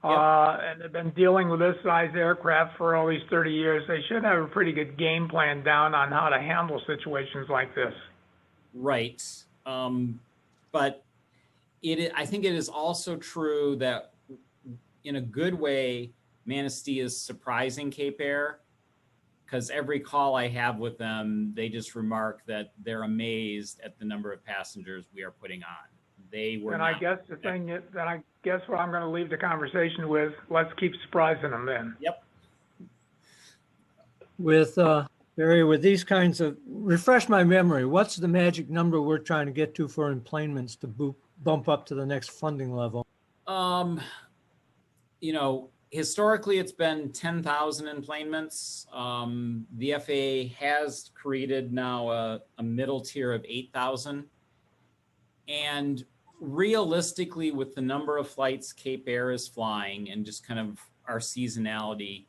Yep.
And they've been dealing with this size aircraft for all these 30 years. They should have a pretty good game plan down on how to handle situations like this.
Right. But I think it is also true that in a good way, Manistee is surprising Cape Air, because every call I have with them, they just remark that they're amazed at the number of passengers we are putting on. They were.
And I guess the thing is, that I guess what I'm going to leave the conversation with, let's keep surprising them then.
Yep.
With Barry, with these kinds of, refresh my memory, what's the magic number we're trying to get to for emplainments to bump up to the next funding level?
Historically, it's been 10,000 emplainments. The FAA has created now a middle tier of 8,000. And realistically, with the number of flights Cape Air is flying and just kind of our seasonality,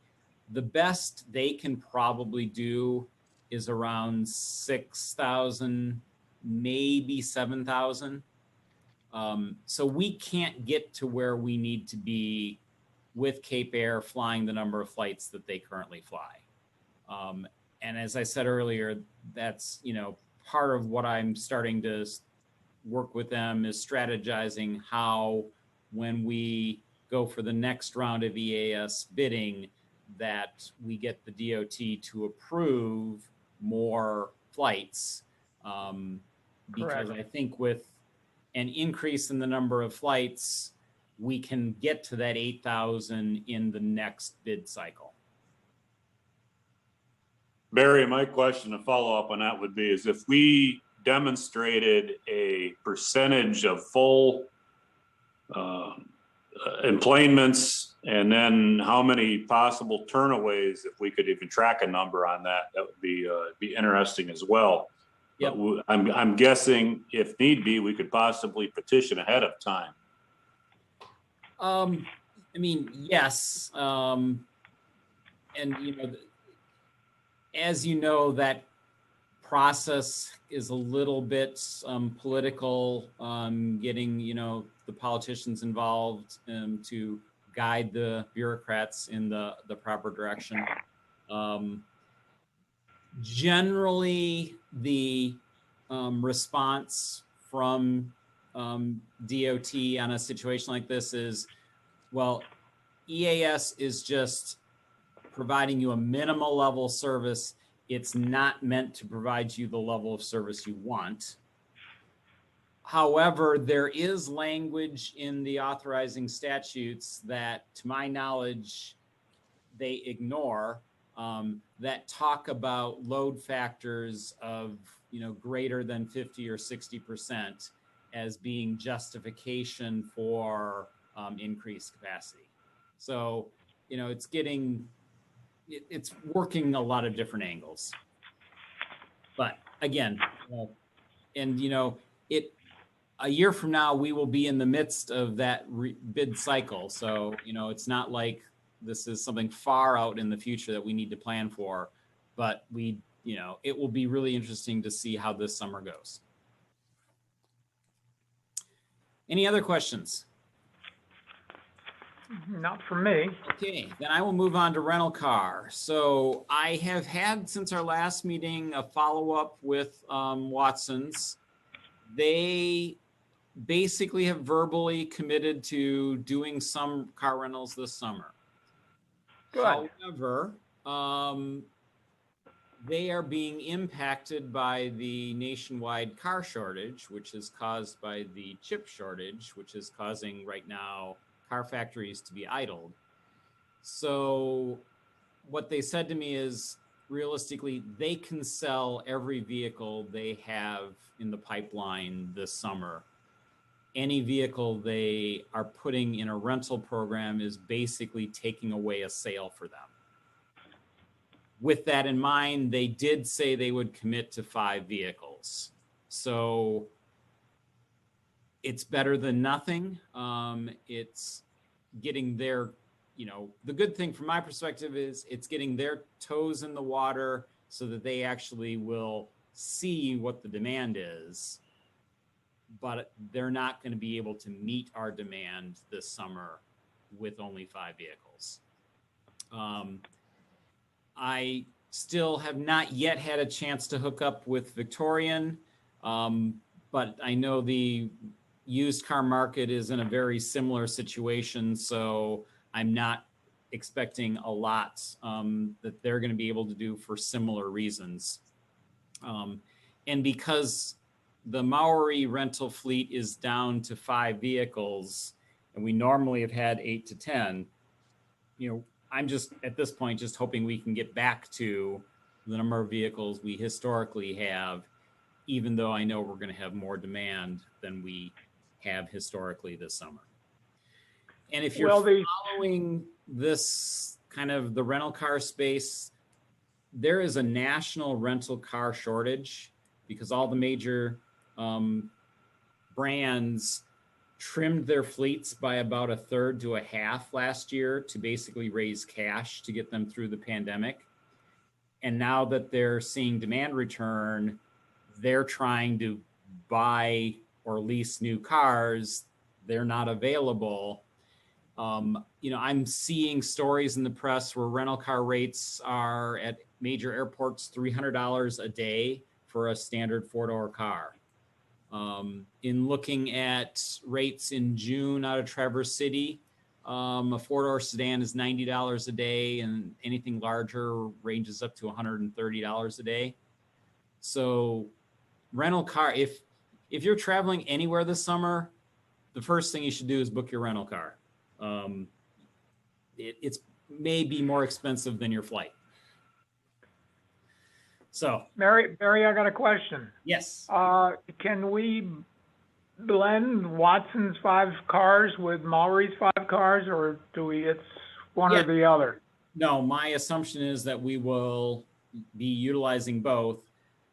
the best they can probably do is around 6,000, maybe 7,000. So we can't get to where we need to be with Cape Air flying the number of flights that they currently fly. And as I said earlier, that's, part of what I'm starting to work with them is strategizing how, when we go for the next round of EAS bidding, that we get the DOT to approve more flights. Because I think with an increase in the number of flights, we can get to that 8,000 in the next bid cycle.
Barry, my question to follow up on that would be, is if we demonstrated a percentage of full emplainments, and then how many possible turnaways, if we could even track a number on that, that would be interesting as well.
Yep.
But I'm guessing if need be, we could possibly petition ahead of time.
I mean, yes. And as you know, that process is a little bit political, getting, the politicians involved to guide the bureaucrats in the proper direction. Generally, the response from DOT on a situation like this is, well, EAS is just providing you a minimal level service. It's not meant to provide you the level of service you want. However, there is language in the authorizing statutes that, to my knowledge, they ignore, that talk about load factors of, greater than 50 or 60% as being justification for increased capacity. So, it's working a lot of different angles. But again, a year from now, we will be in the midst of that bid cycle. So, it's not like this is something far out in the future that we need to plan for, but it will be really interesting to see how this summer goes. Any other questions?
Not for me.
Okay, then I will move on to rental car. So I have had, since our last meeting, a follow-up with Watson's. They basically have verbally committed to doing some car rentals this summer.
Good.
However, they are being impacted by the nationwide car shortage, which is caused by the chip shortage, which is causing right now car factories to be idled. So what they said to me is, realistically, they can sell every vehicle they have in the pipeline this summer. Any vehicle they are putting in a rental program is basically taking away a sale for them. With that in mind, they did say they would commit to 5 vehicles. So it's better than nothing. It's getting their, the good thing from my perspective is it's getting their toes in the water so that they actually will see what the demand is, but they're not going to be able to meet our demand this summer with only 5 vehicles. I still have not yet had a chance to hook up with Victorian, but I know the used car market is in a very similar situation, so I'm not expecting a lot that they're going to be able to do for similar reasons. And because the Maori rental fleet is down to 5 vehicles, and we normally have had 8 to 10, I'm just, at this point, just hoping we can get back to the number of vehicles we historically have, even though I know we're going to have more demand than we have historically this summer. And if you're following this kind of the rental car space, there is a national rental car shortage because all the major brands trimmed their fleets by about 1/3 to 1/2 last year to basically raise cash to get them through the pandemic. And now that they're seeing demand return, they're trying to buy or lease new cars. They're not available. I'm seeing stories in the press where rental car rates are at major airports $300 a day for a standard 4-door car. In looking at rates in June out of Traverse City, a 4-door sedan is $90 a day, and anything larger ranges up to $130 a day. So rental car, if you're traveling anywhere this summer, the first thing you should do is book your rental car. It's maybe more expensive than your flight. So
Mary, I got a question.
yes.
Can we blend Watson's 5 cars with Mallory's 5 cars, or it's one
Yeah.
or the other?
No, my assumption is that we will be utilizing both.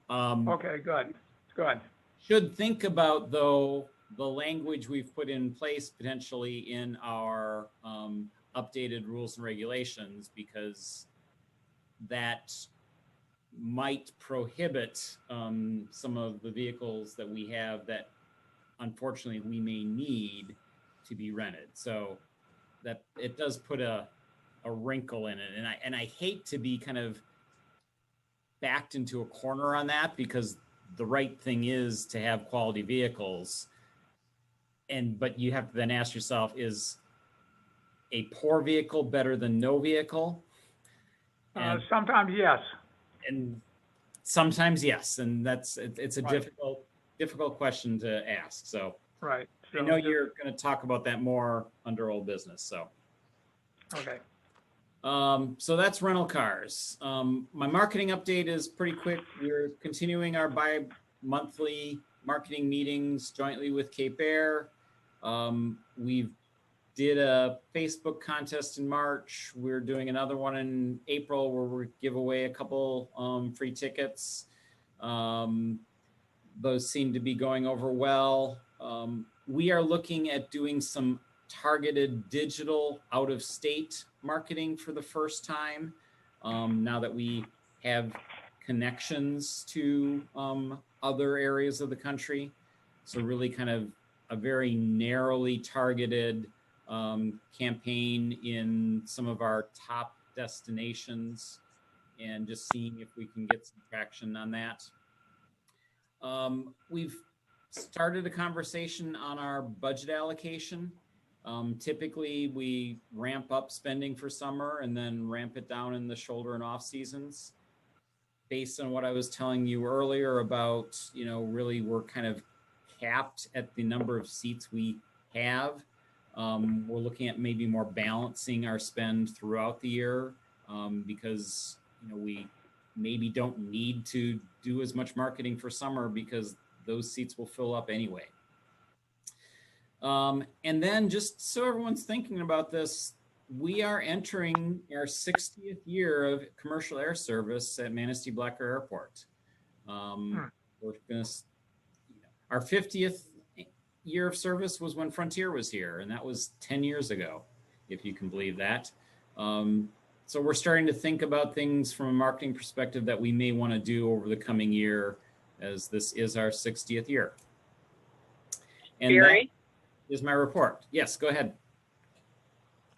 Okay, good, good.
Should think about, though, the language we've put in place potentially in our updated rules and regulations, because that might prohibit some of the vehicles that we have that unfortunately we may need to be rented. So that it does put a wrinkle in it. And I hate to be kind of backed into a corner on that, because the right thing is to have quality vehicles. But you have to then ask yourself, is a poor vehicle better than no vehicle?
Sometimes yes.
And sometimes yes. And it's a
Right.
difficult question to ask. So
Right.
I know you're going to talk about that more under old business. So.
Okay.
So that's rental cars. My marketing update is pretty quick. We're continuing our bi-monthly marketing meetings jointly with Cape Air. We did a Facebook contest in March. We're doing another one in April where we give away a couple free tickets. Those seem to be going over well. We are looking at doing some targeted digital out-of-state marketing for the first time, now that we have connections to other areas of the country. So really kind of a very narrowly targeted campaign in some of our top destinations, and just seeing if we can get some traction on that. We've started a conversation on our budget allocation. Typically, we ramp up spending for summer and then ramp it down in the shoulder and off seasons. Based on what I was telling you earlier about, really we're kind of capped at the number of seats we have. We're looking at maybe more balancing our spend throughout the year, because we maybe don't need to do as much marketing for summer because those seats will fill up anyway. And then, just so everyone's thinking about this, we are entering our 60th year of commercial air service at Manistee Blacker Airport. We're gonna, our 50th year of service was when Frontier was here, and that was 10 years ago, if you can believe that. So we're starting to think about things from a marketing perspective that we may want to do over the coming year, as this is our 60th year. And
Gary?
That is my report. Yes, go ahead.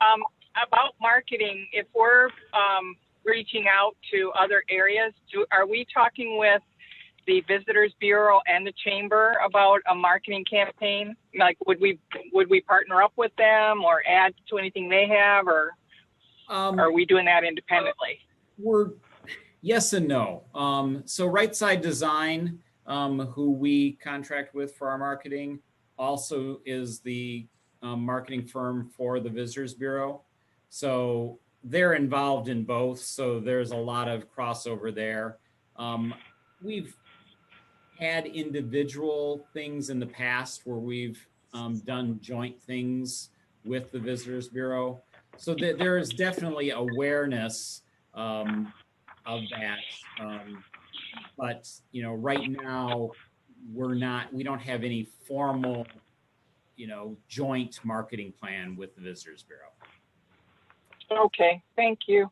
About marketing, if we're reaching out to other areas, are we talking with the Visitors Bureau and the Chamber about a marketing campaign? Like, would we partner up with them or add to anything they have, or are we doing that independently?
We're yes and no. So Right Side Design, who we contract with for our marketing, also is the marketing firm for the Visitors Bureau. So they're involved in both. So there's a lot of crossover there. We've had individual things in the past where we've done joint things with the Visitors Bureau. So there is definitely awareness of that. But, right now we don't have any formal, joint marketing plan with the Visitors Bureau.
Okay, thank you.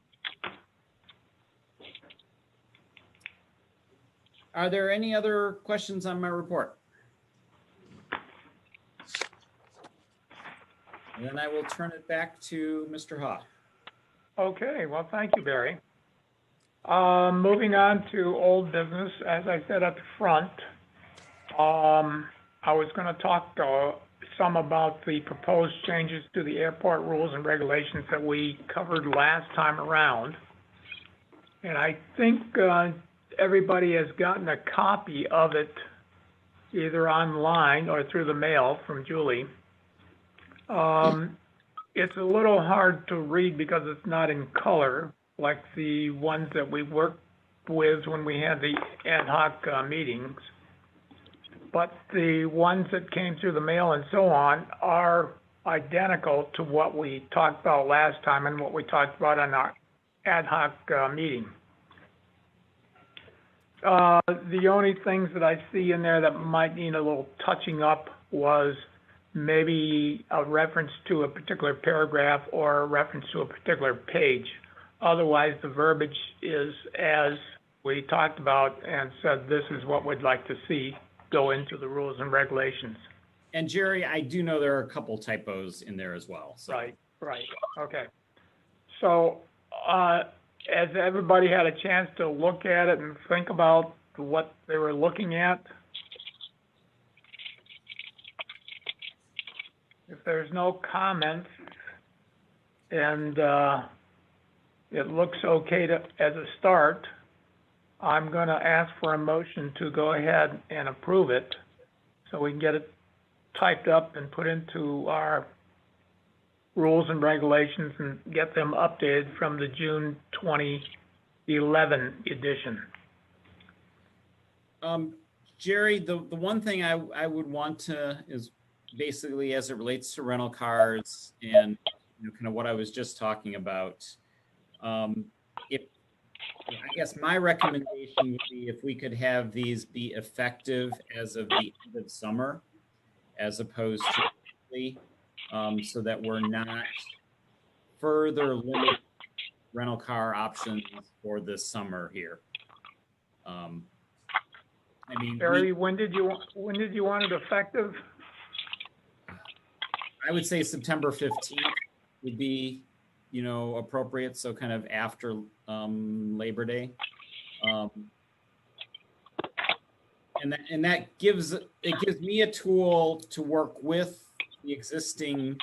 Are there any other questions on my report? And then I will turn it back to Mr. Haw.
Okay, well, thank you, Barry. Moving on to old business, as I said up front, I was going to talk some about the proposed changes to the airport rules and regulations that we covered last time around. And I think everybody has gotten a copy of it, either online or through the mail from Julie. It's a little hard to read because it's not in color, like the ones that we worked with when we had the ad hoc meetings. but the ones that came through the mail and so on are identical to what we talked about last time and what we talked about on our ad hoc meeting. The only things that I see in there that might need a little touching up was maybe a reference to a particular paragraph or a reference to a particular page. Otherwise, the verbiage is as we talked about and said, this is what we'd like to see go into the rules and regulations.
And Jerry, I do know there are a couple typos in there as well. So.
Right, okay. So, has everybody had a chance to look at it and think about what they were looking at? If there's no comments and it looks okay as a start, I'm going to ask for a motion to go ahead and approve it so we can get it typed up and put into our rules and regulations and get them updated from the June 2011 edition.
Jerry, the one thing I would want to is basically as it relates to rental cars and kind of what I was just talking about. I guess my recommendation would be if we could have these be effective as of the end of summer, as opposed to so that we're not further limiting rental car options for this summer here. I mean,
Barry, when did you want it effective?
I would say September 15th would be, appropriate. So kind of after Labor Day. And that gives me a tool to work with the existing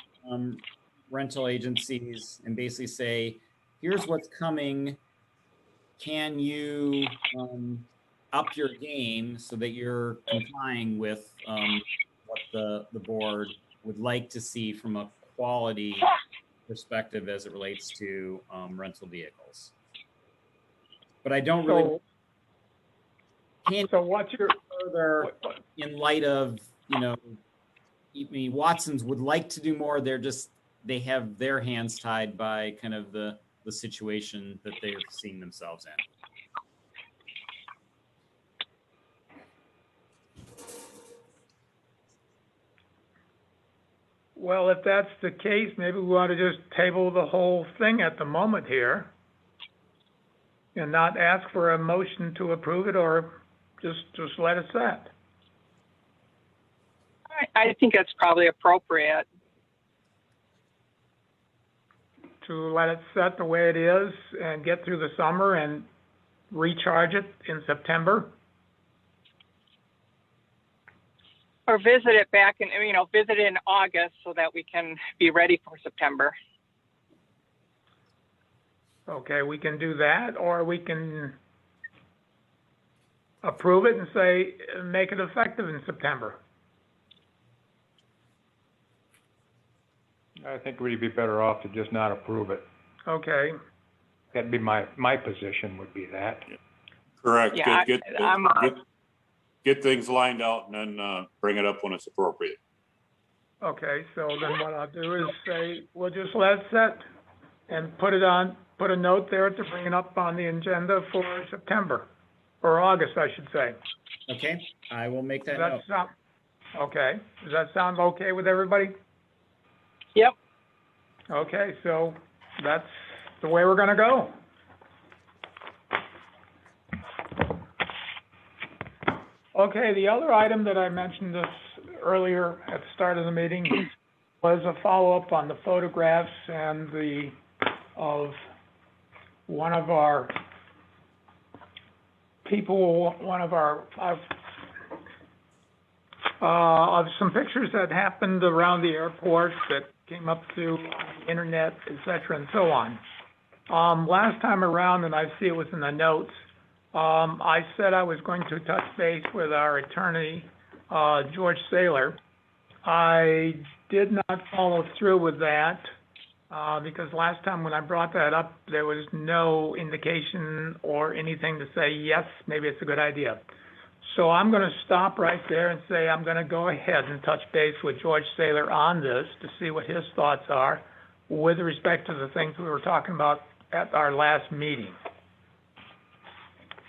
rental agencies and basically say, here's what's coming. Can you up your game so that you're complying with what the board would like to see from a quality perspective as it relates to rental vehicles? But I don't really.
So what's your
further in light of, Watsons would like to do more. They have their hands tied by kind of the situation that they're seeing themselves in.
Well, if that's the case, maybe we ought to just table the whole thing at the moment here and not ask for a motion to approve it, or just let it set.
I think it's probably appropriate.
To let it set the way it is and get through the summer and recharge it in September.
Or visit it back in, visit it in August so that we can be ready for September.
Okay, we can do that, or we can approve it and say, make it effective in September.
I think we'd be better off to just not approve it.
Okay.
That'd be my position would be that.
Correct.
Yeah,
Get things lined out and then bring it up when it's appropriate.
Okay, so then what I'll do is say, we'll just let it set and put a note there to bring it up on the agenda for September, or August, I should say.
Okay, I will make that
Does
note.
Okay, does that sound okay with everybody?
Yep.
Okay, so that's the way we're gonna go. Okay, the other item that I mentioned this earlier at the start of the meeting was a follow-up on the photographs and of one of our people, of some pictures that happened around the airport that came up through the internet, et cetera, and so on. Last time around, and I see it was in the notes, I said I was going to touch base with our attorney, George Saylor. I did not follow through with that because last time when I brought that up, there was no indication or anything to say, yes, maybe it's a good idea. So I'm going to stop right there and say I'm going to go ahead and touch base with George Saylor on this to see what his thoughts are with respect to the things we were talking about at our last meeting.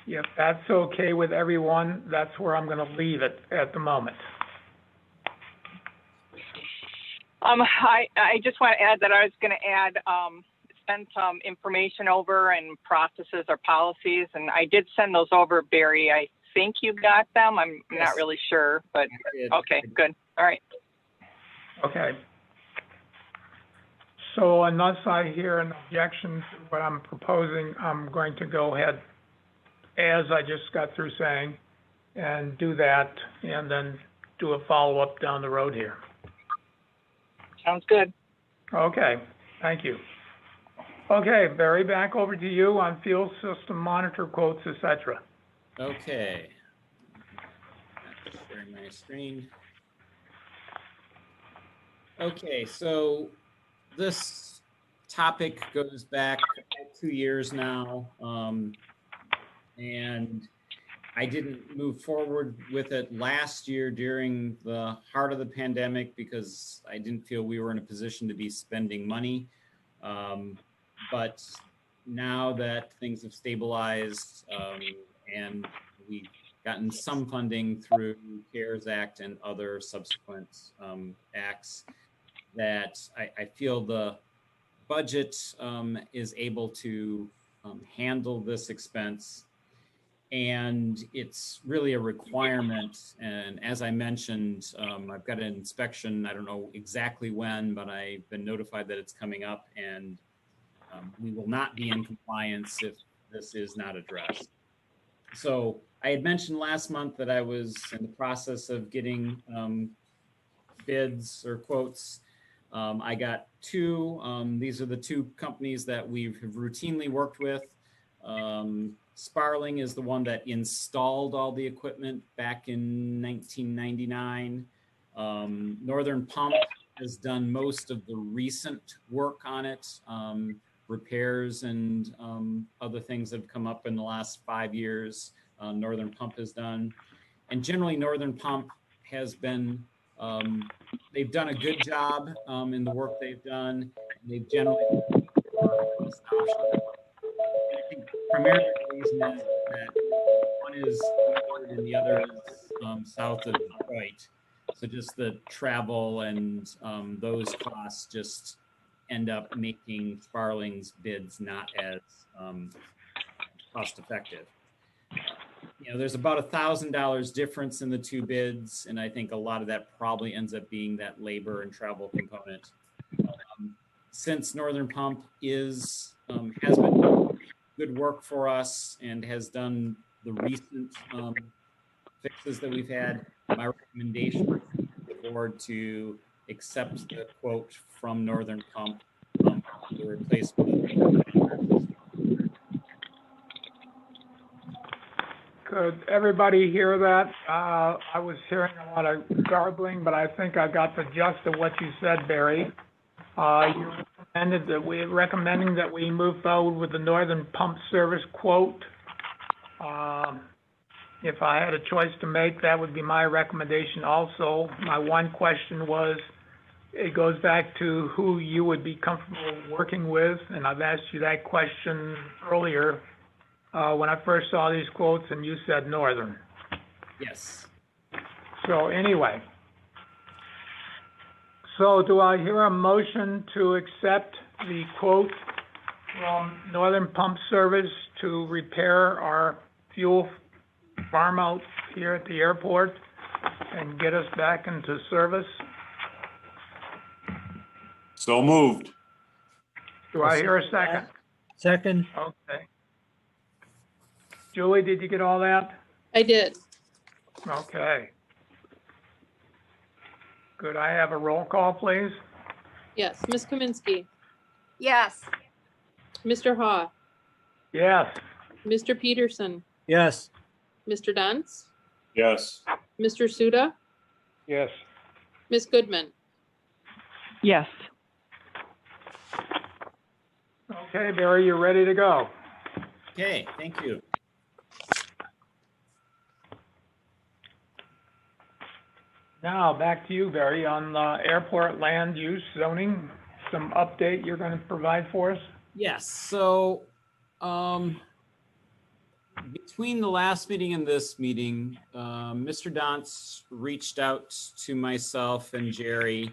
If that's okay with everyone, that's where I'm going to leave it at the moment.
I just want to add that I was going to add, send some information over and processes or policies, and I did send those over, Barry. I think you got them. I'm
Yes.
not really sure, but okay, good. All right.
Okay. So unless I hear an objection to what I'm proposing, I'm going to go ahead, as I just got through saying, and do that, and then do a follow-up down the road here.
Sounds good.
Okay, thank you. Okay, Barry, back over to you on fuel system monitor quotes, et cetera.
Okay. Sharing my screen. Okay, so this topic goes back 2 years now, and I didn't move forward with it last year during the heart of the pandemic because I didn't feel we were in a position to be spending money. But now that things have stabilized and we've gotten some funding through CARES Act and other subsequent acts, that I feel the budget is able to handle this expense. And it's really a requirement. And as I mentioned, I've got an inspection. I don't know exactly when, but I've been notified that it's coming up, and we will not be in compliance if this is not addressed. So I had mentioned last month that I was in the process of getting bids or quotes. I got two. These are the two companies that we've routinely worked with. Sparling is the one that installed all the equipment back in 1999. Northern Pump has done most of the recent work on it, repairs and other things that have come up in the last 5 years. Northern Pump has done. And generally Northern Pump has been, they've done a good job in the work they've done. They've generally I think primarily the reason is that one is north and the other is south of Detroit. So just the travel and those costs just end up making Sparling's bids not as cost effective. You know, there's about $1,000 difference in the two bids, and I think a lot of that probably ends up being that labor and travel component. Since Northern Pump is has been good work for us and has done the recent fixes that we've had, my recommendation to the board to accept the quote from Northern Pump for the replacement.
Could everybody hear that? I was hearing a lot of garbling, but I think I got the gist of what you said, Barry. You recommending that we move forward with the Northern Pump Service quote. If I had a choice to make, that would be my recommendation also. My one question was, it goes back to who you would be comfortable working with, and I've asked you that question earlier when I first saw these quotes, and you said Northern.
Yes.
So anyway. So do I hear a motion to accept the quote from Northern Pump Service to repair our fuel farm out here at the airport and get us back into service?
So moved.
Do I hear a second?
Second,
Okay. Julie, did you get all that?
I did.
Okay. Could I have a roll call, please?
Yes, Ms. Kaminsky,
Yes.
Mr. Haw,
Yes.
Mr. Peterson,
yes.
Mr. Dunce,
Yes.
Mr. Suda,
Yes.
Ms. Goodman.
Yes.
Okay, Barry, you're ready to go.
Okay, thank you.
Now, back to you, Barry, on airport land use zoning, some update you're going to provide for us?
Yes, so between the last meeting and this meeting, Mr. Dantz reached out to myself and Jerry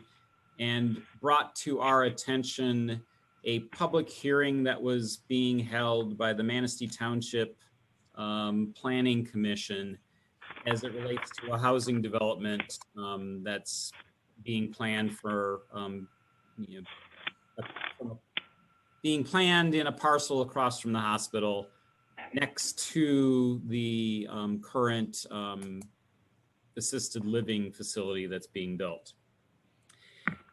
and brought to our attention a public hearing that was being held by the Manistee Township Planning Commission as it relates to a housing development that's being planned for, being planned in a parcel across from the hospital next to the current assisted living facility that's being built.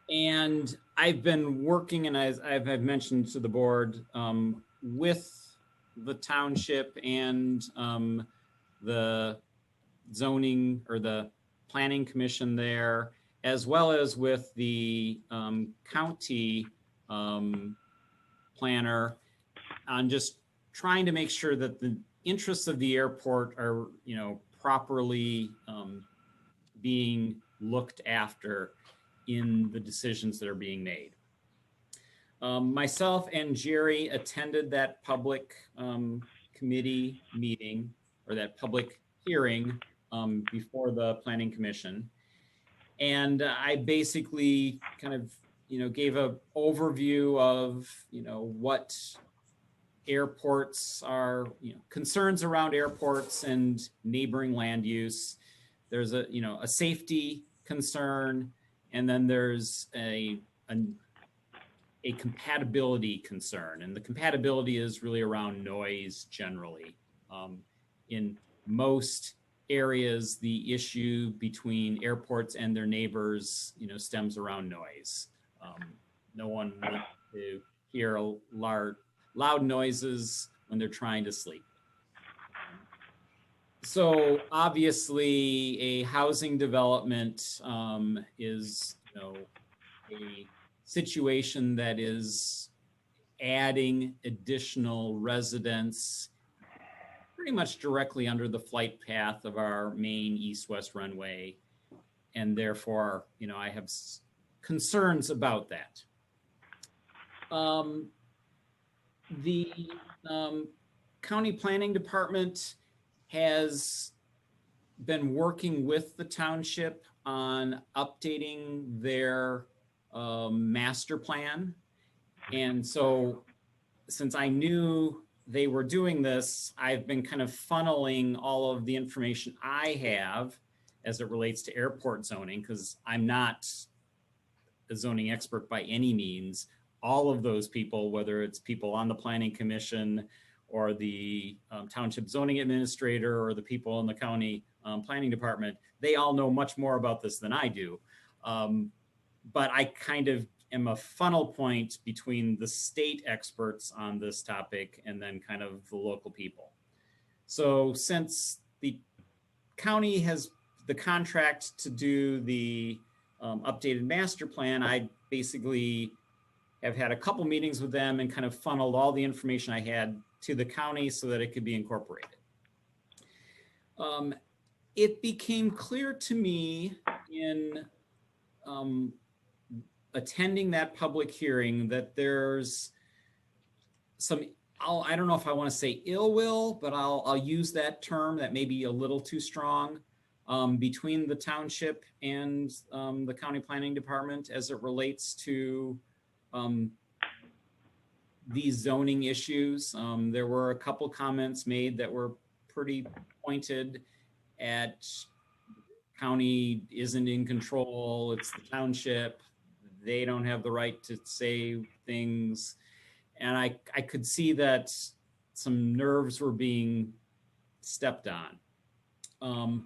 And I've been working, and as I've mentioned to the board, with the township and the zoning or the planning commission there, as well as with the county planner on just trying to make sure that the interests of the airport are, properly being looked after in the decisions that are being made. Myself and Jerry attended that public committee meeting, or that public hearing before the Planning Commission. And I basically kind of, gave an overview of, what airports are, concerns around airports and neighboring land use. There's a safety concern, and then there's a compatibility concern. And the compatibility is really around noise generally. In most areas, the issue between airports and their neighbors, stems around noise. No one wants to hear loud noises when they're trying to sleep. So obviously, a housing development is, a situation that is adding additional residents pretty much directly under the flight path of our main east-west runway. And therefore, I have concerns about that. The county planning department has been working with the township on updating their master plan. And so since I knew they were doing this, I've been kind of funneling all of the information I have as it relates to airport zoning, because I'm not a zoning expert by any means. All of those people, whether it's people on the planning commission or the township zoning administrator or the people in the county planning department, they all know much more about this than I do. But I kind of am a funnel point between the state experts on this topic and then kind of the local people. So since the county has the contract to do the updated master plan, I basically have had a couple meetings with them and kind of funneled all the information I had to the county so that it could be incorporated. It became clear to me in attending that public hearing that there's some, I don't know if I want to say ill will, but I'll use that term that may be a little too strong, between the township and the county planning department as it relates to these zoning issues. There were a couple comments made that were pretty pointed at county isn't in control, it's the township, they don't have the right to say things. And I could see that some nerves were being stepped on.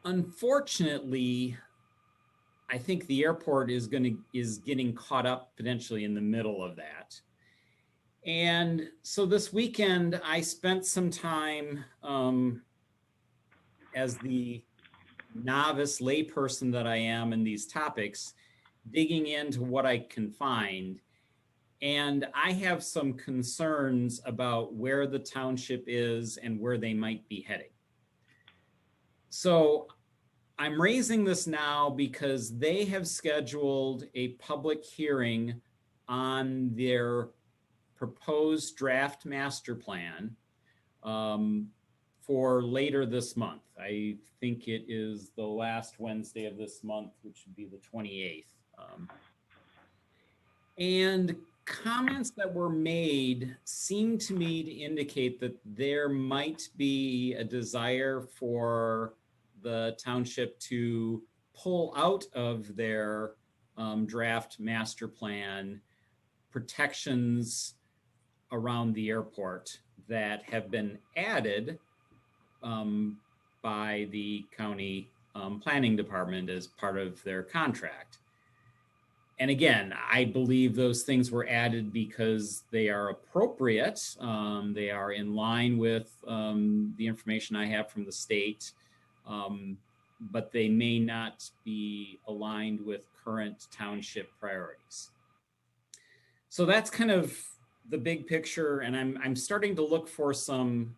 Unfortunately, I think the airport is getting caught up potentially in the middle of that. And so this weekend, I spent some time as the novice layperson that I am in these topics, digging into what I can find. And I have some concerns about where the township is and where they might be heading. So I'm raising this now because they have scheduled a public hearing on their proposed draft master plan for later this month. I think it is the last Wednesday of this month, which would be the 28th. And comments that were made seem to me to indicate that there might be a desire for the township to pull out of their draft master plan protections around the airport that have been added by the county planning department as part of their contract. And again, I believe those things were added because they are appropriate. They are in line with the information I have from the state, but they may not be aligned with current township priorities. So that's kind of the big picture, and I'm starting to look for some,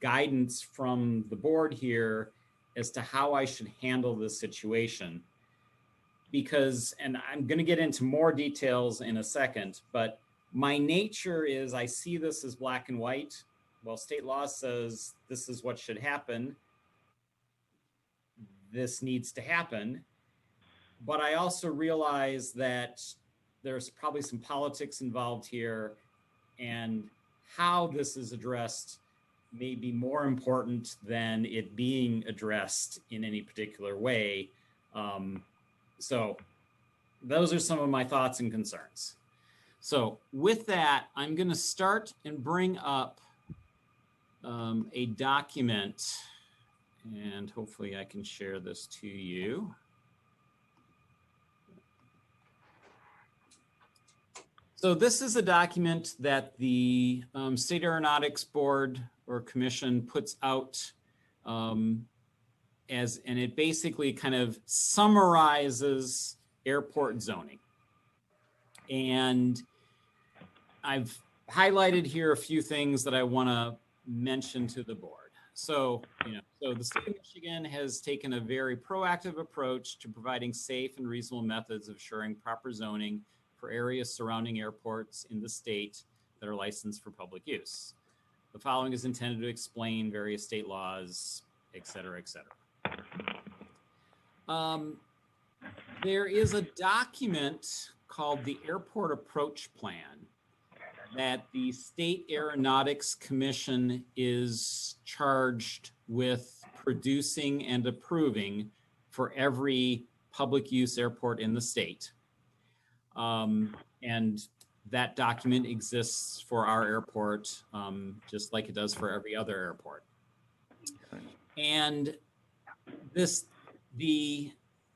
guidance from the board here as to how I should handle this situation. Because, and I'm going to get into more details in a second, but my nature is I see this as black and white. Well, state law says this is what should happen. This needs to happen. But I also realize that there's probably some politics involved here, and how this is addressed may be more important than it being addressed in any particular way. So those are some of my thoughts and concerns. So with that, I'm going to start and bring up a document, and hopefully I can share this to you. So this is a document that the State Aeronautics Board or Commission puts out and it basically kind of summarizes airport zoning. And I've highlighted here a few things that I want to mention to the board. So, so the state of Michigan has taken a very proactive approach to providing safe and reasonable methods of ensuring proper zoning for areas surrounding airports in the state that are licensed for public use. The following is intended to explain various state laws, et cetera, et cetera. There is a document called the Airport Approach Plan that the State Aeronautics Commission is charged with producing and approving for every public use airport in the state. And that document exists for our airport, just like it does for every other airport. And the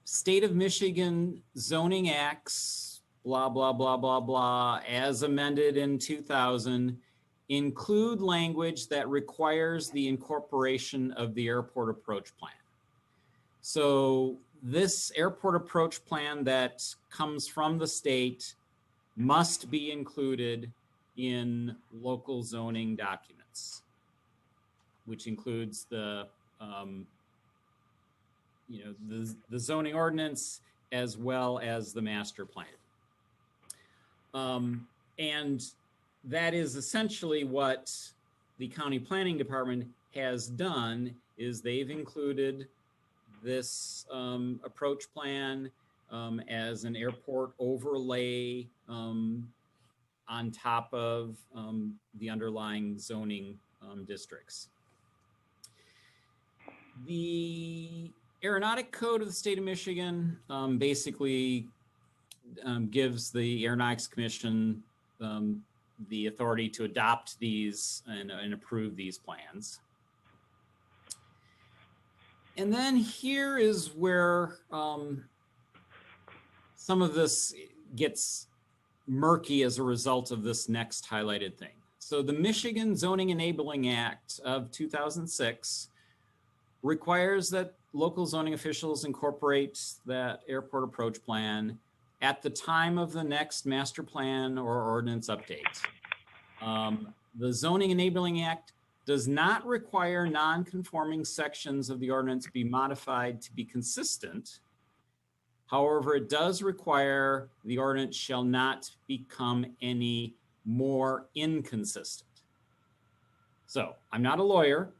State of Michigan Zoning Acts, blah, blah, blah, blah, blah, as amended in 2000, include language that requires the incorporation of the Airport Approach Plan. So this Airport Approach Plan that comes from the state must be included in local zoning documents, which includes the zoning ordinance as well as the master plan. And that is essentially what the county planning department has done, is they've included this approach plan as an airport overlay on top of the underlying zoning districts. The Aeronautic Code of the State of Michigan basically gives the Aeronautics Commission the authority to adopt these and approve these plans. And then here is where some of this gets murky as a result of this next highlighted thing. So the Michigan Zoning Enabling Act of 2006 requires that local zoning officials incorporate that airport approach plan at the time of the next master plan or ordinance update. The Zoning Enabling Act does not require non-conforming sections of the ordinance be modified to be consistent. However, it does require the ordinance shall not become any more inconsistent. So I'm not a lawyer,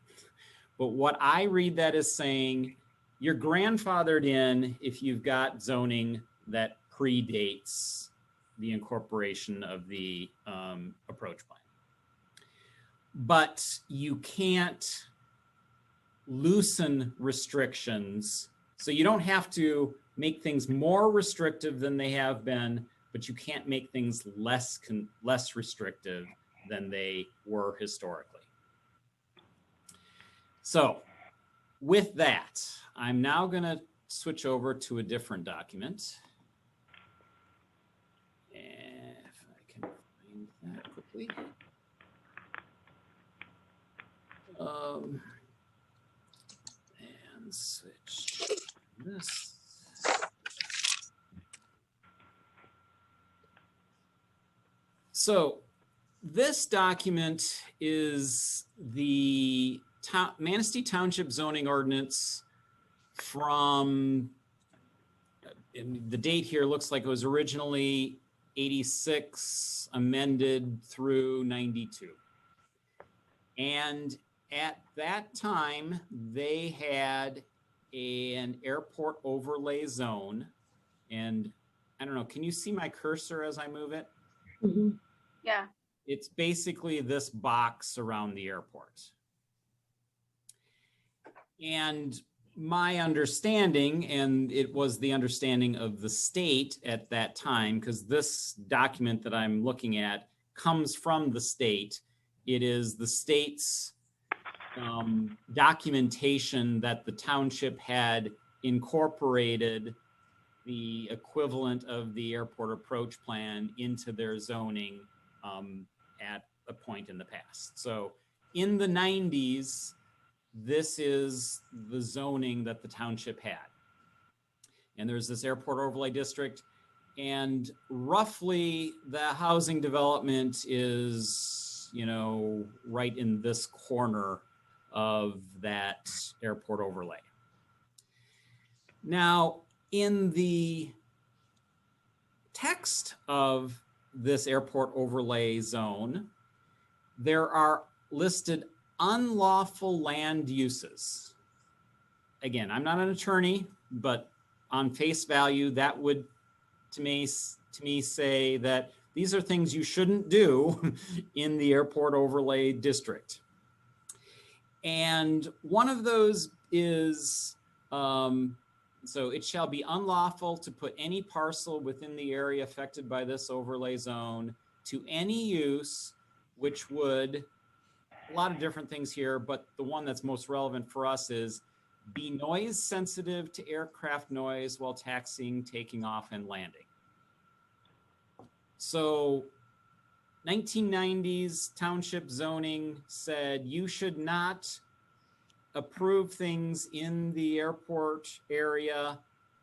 but what I read that as saying you're grandfathered in if you've got zoning that predates the incorporation of the approach plan. But you can't loosen restrictions. So you don't have to make things more restrictive than they have been, but you can't make things less restrictive than they were historically. So with that, I'm now going to switch over to a different document. And if I can find that quickly. And switch this. So this document is the Manistee Township zoning ordinance from, the date here looks like it was originally 86, amended through 92. And at that time, they had an airport overlay zone. And I don't know, can you see my cursor as I move it?
Mm-hmm.
Yeah.
It's basically this box around the airport. And my understanding, and it was the understanding of the state at that time, because this document that I'm looking at comes from the state. It is the state's documentation that the township had incorporated the equivalent of the airport approach plan into their zoning at a point in the past. So in the 90s, this is the zoning that the township had. And there's this airport overlay district, and roughly the housing development is, you know, right in this corner of that airport overlay. Now, in the text of this airport overlay zone, there are listed unlawful land uses. Again, I'm not an attorney, but on face value, that would to me say that these are things you shouldn't do in the airport overlay district. And one of those is, so it shall be unlawful to put any parcel within the area affected by this overlay zone to any use which would, a lot of different things here, but the one that's most relevant for us is be noise sensitive to aircraft noise while taxiing, taking off, and landing. So 1990s township zoning said you should not approve things in the airport area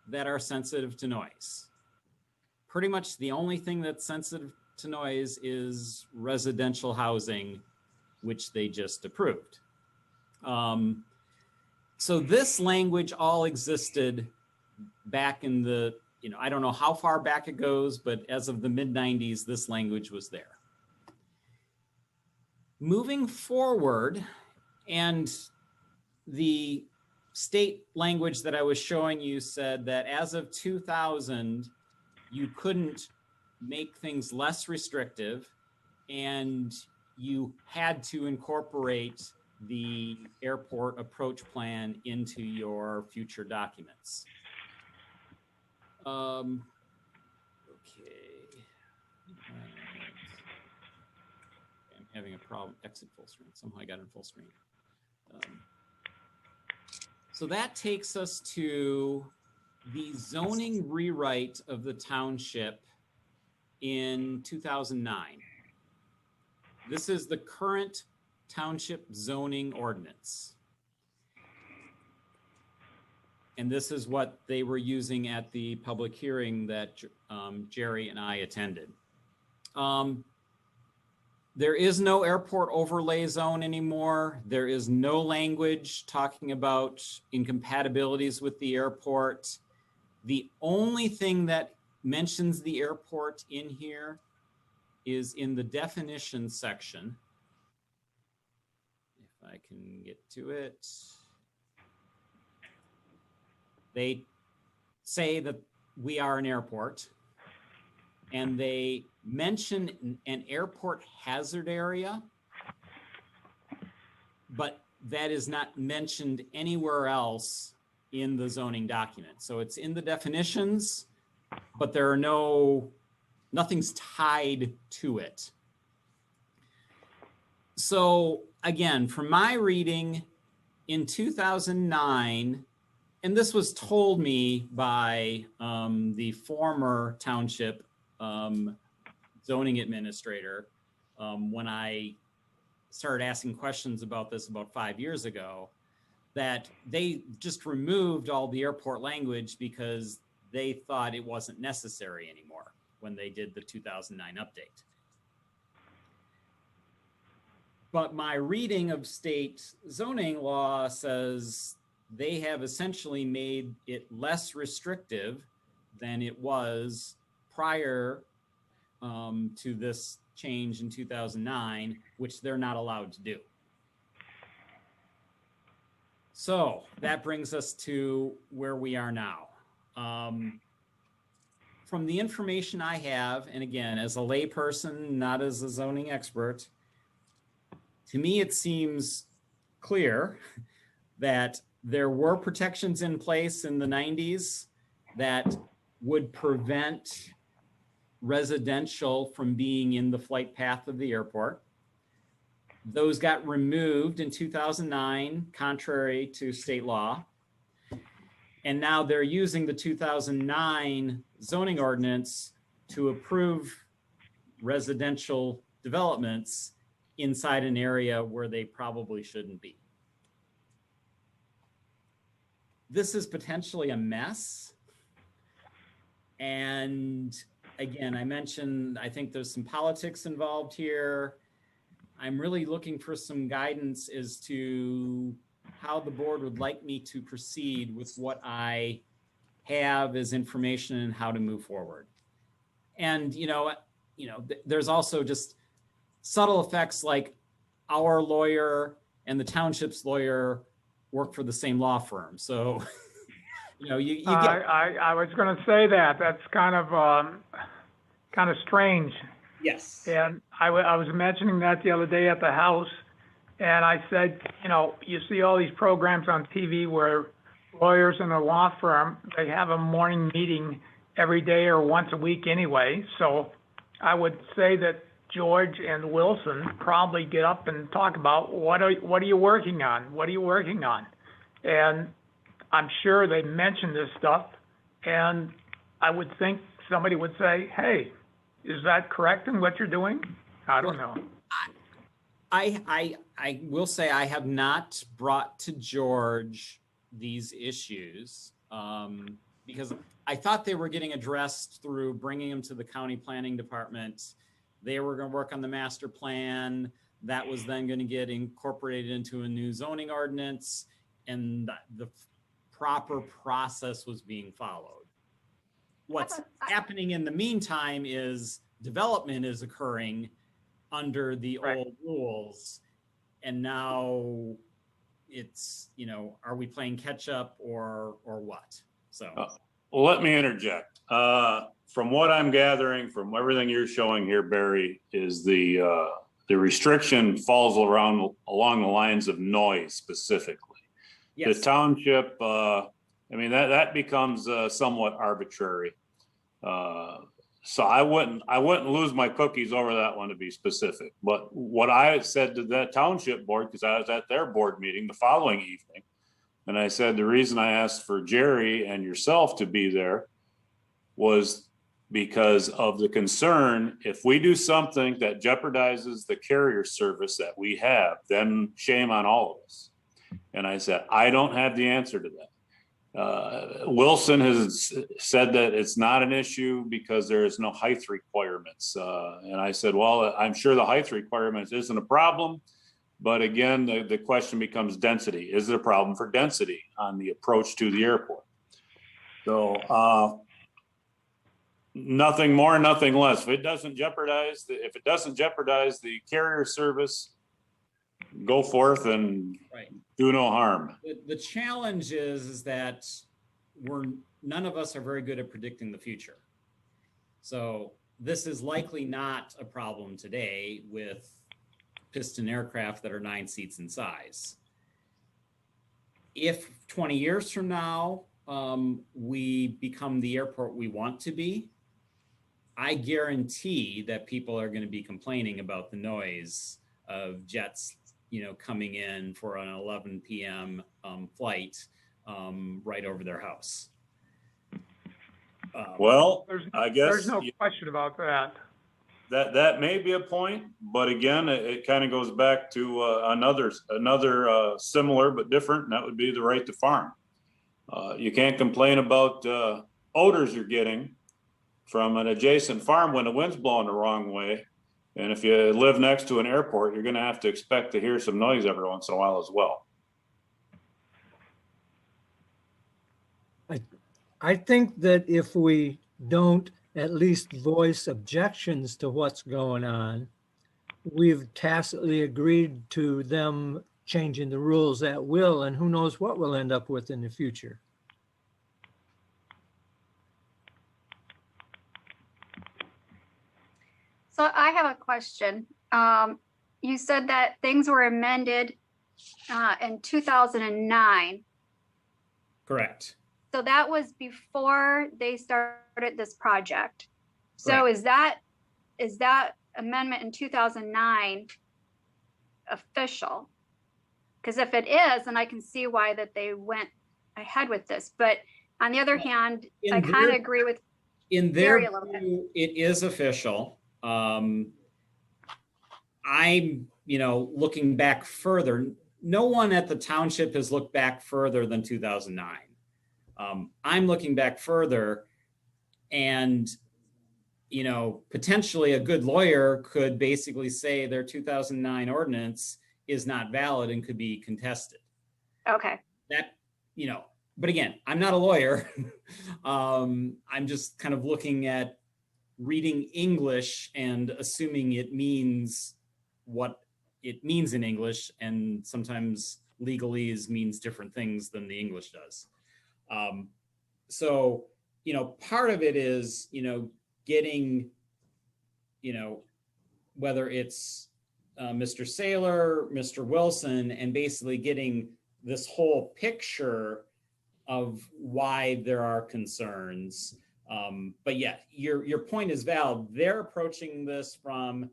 that are sensitive to noise. Pretty much the only thing that's sensitive to noise is residential housing, which they just approved. So this language all existed back in the, you know, I don't know how far back it goes, but as of the mid-90s, this language was there. Moving forward, and the state language that I was showing you said that as of 2000, you couldn't make things less restrictive, and you had to incorporate the airport approach plan into your future documents. Okay. I'm having a problem. Exit full screen. Somehow I got in full screen. So that takes us to the zoning rewrite of the township in 2009. This is the current township zoning ordinance. And this is what they were using at the public hearing that Jerry and I attended. There is no airport overlay zone anymore. There is no language talking about incompatibilities with the airport. The only thing that mentions the airport in here is in the definition section. If I can get to it. They say that we are an airport, and they mention an airport hazard area, but that is not mentioned anywhere else in the zoning document. So it's in the definitions, but there are nothing's tied to it. So again, from my reading in 2009, and this was told me by the former township zoning administrator when I started asking questions about this about 5 years ago, that they just removed all the airport language because they thought it wasn't necessary anymore when they did the 2009 update. But my reading of state zoning law says they have essentially made it less restrictive than it was prior to this change in 2009, which they're not allowed to do. So that brings us to where we are now. From the information I have, and again, as a layperson, not as a zoning expert, to me it seems clear that there were protections in place in the 90s that would prevent residential from being in the flight path of the airport. Those got removed in 2009, contrary to state law. And now they're using the 2009 zoning ordinance to approve residential developments inside an area where they probably shouldn't be. This is potentially a mess. And again, I mentioned, I think there's some politics involved here. I'm really looking for some guidance as to how the board would like me to proceed with what I have as information and how to move forward. And, there's also just subtle effects like our lawyer and the township's lawyer work for the same law firm. So, you get.
I was going to say that. That's kind of strange.
Yes.
And I was mentioning that the other day at the house, and I said, you see all these programs on TV where lawyers in a law firm, they have a morning meeting every day or once a week anyway. So I would say that George and Wilson probably get up and talk about what are you working on? What are you working on? And I'm sure they mention this stuff, and I would think somebody would say, hey, is that correct in what you're doing? I don't know.
I will say I have not brought to George these issues because I thought they were getting addressed through bringing them to the county planning department. They were going to work on the master plan. That was then going to get incorporated into a new zoning ordinance, and the proper process was being followed. What's happening in the meantime is development is occurring under the old rules. And now it's, are we playing catch up or what? So.
Well, let me interject. From what I'm gathering, from everything you're showing here, Barry, is the restriction falls along the lines of noise specifically. Yes. The township, that becomes somewhat arbitrary. So I wouldn't lose my cookies over that one, to be specific. But what I said to that township board, because I was at their board meeting the following evening, and I said the reason I asked for Jerry and yourself to be there was because of the concern, if we do something that jeopardizes the carrier service that we have, then shame on all of us. And I said, I don't have the answer to that. Wilson has said that it's not an issue because there is no height requirements. And I said, well, I'm sure the height requirements isn't a problem. But again, the question becomes density. Is it a problem for density on the approach to the airport? So nothing more, nothing less. If it doesn't jeopardize the carrier service, go forth and
Right.
do no harm.
The challenge is that none of us are very good at predicting the future. So this is likely not a problem today with piston aircraft that are 9 seats in size. If 20 years from now, we become the airport we want to be, I guarantee that people are going to be complaining about the noise of jets, coming in for an 11 p.m. Flight right over their house.
Well, I guess
There's no question about that.
that may be a point, but again, it kind of goes back to another similar but different, and that would be the right to farm. You can't complain about odors you're getting from an adjacent farm when the wind's blowing the wrong way. And if you live next to an airport, you're going to have to expect to hear some noise every once in a while as well.
I think that if we don't at least voice objections to what's going on, we've tacitly agreed to them changing the rules at will, and who knows what we'll end up with in the future.
So I have a question. You said that things were amended in 2009.
Correct.
So that was before they started this project. So
Right.
is that amendment in 2009 official? Because if it is, then I can see why that they went ahead with this. But on the other hand, I kind of agree with
In their
Gary a little bit.
view, it is official. I'm, looking back further. No one at the township has looked back further than 2009. I'm looking back further, and, potentially a good lawyer could basically say their 2009 ordinance is not valid and could be contested.
Okay.
But again, I'm not a lawyer. I'm just kind of looking at reading English and assuming it means what it means in English, and sometimes legalese means different things than the English does. So, part of it is, getting, whether it's Mr. Saylor, Mr. Wilson, and basically getting this whole picture of why there are concerns. But yeah, your point is valid. They're approaching this from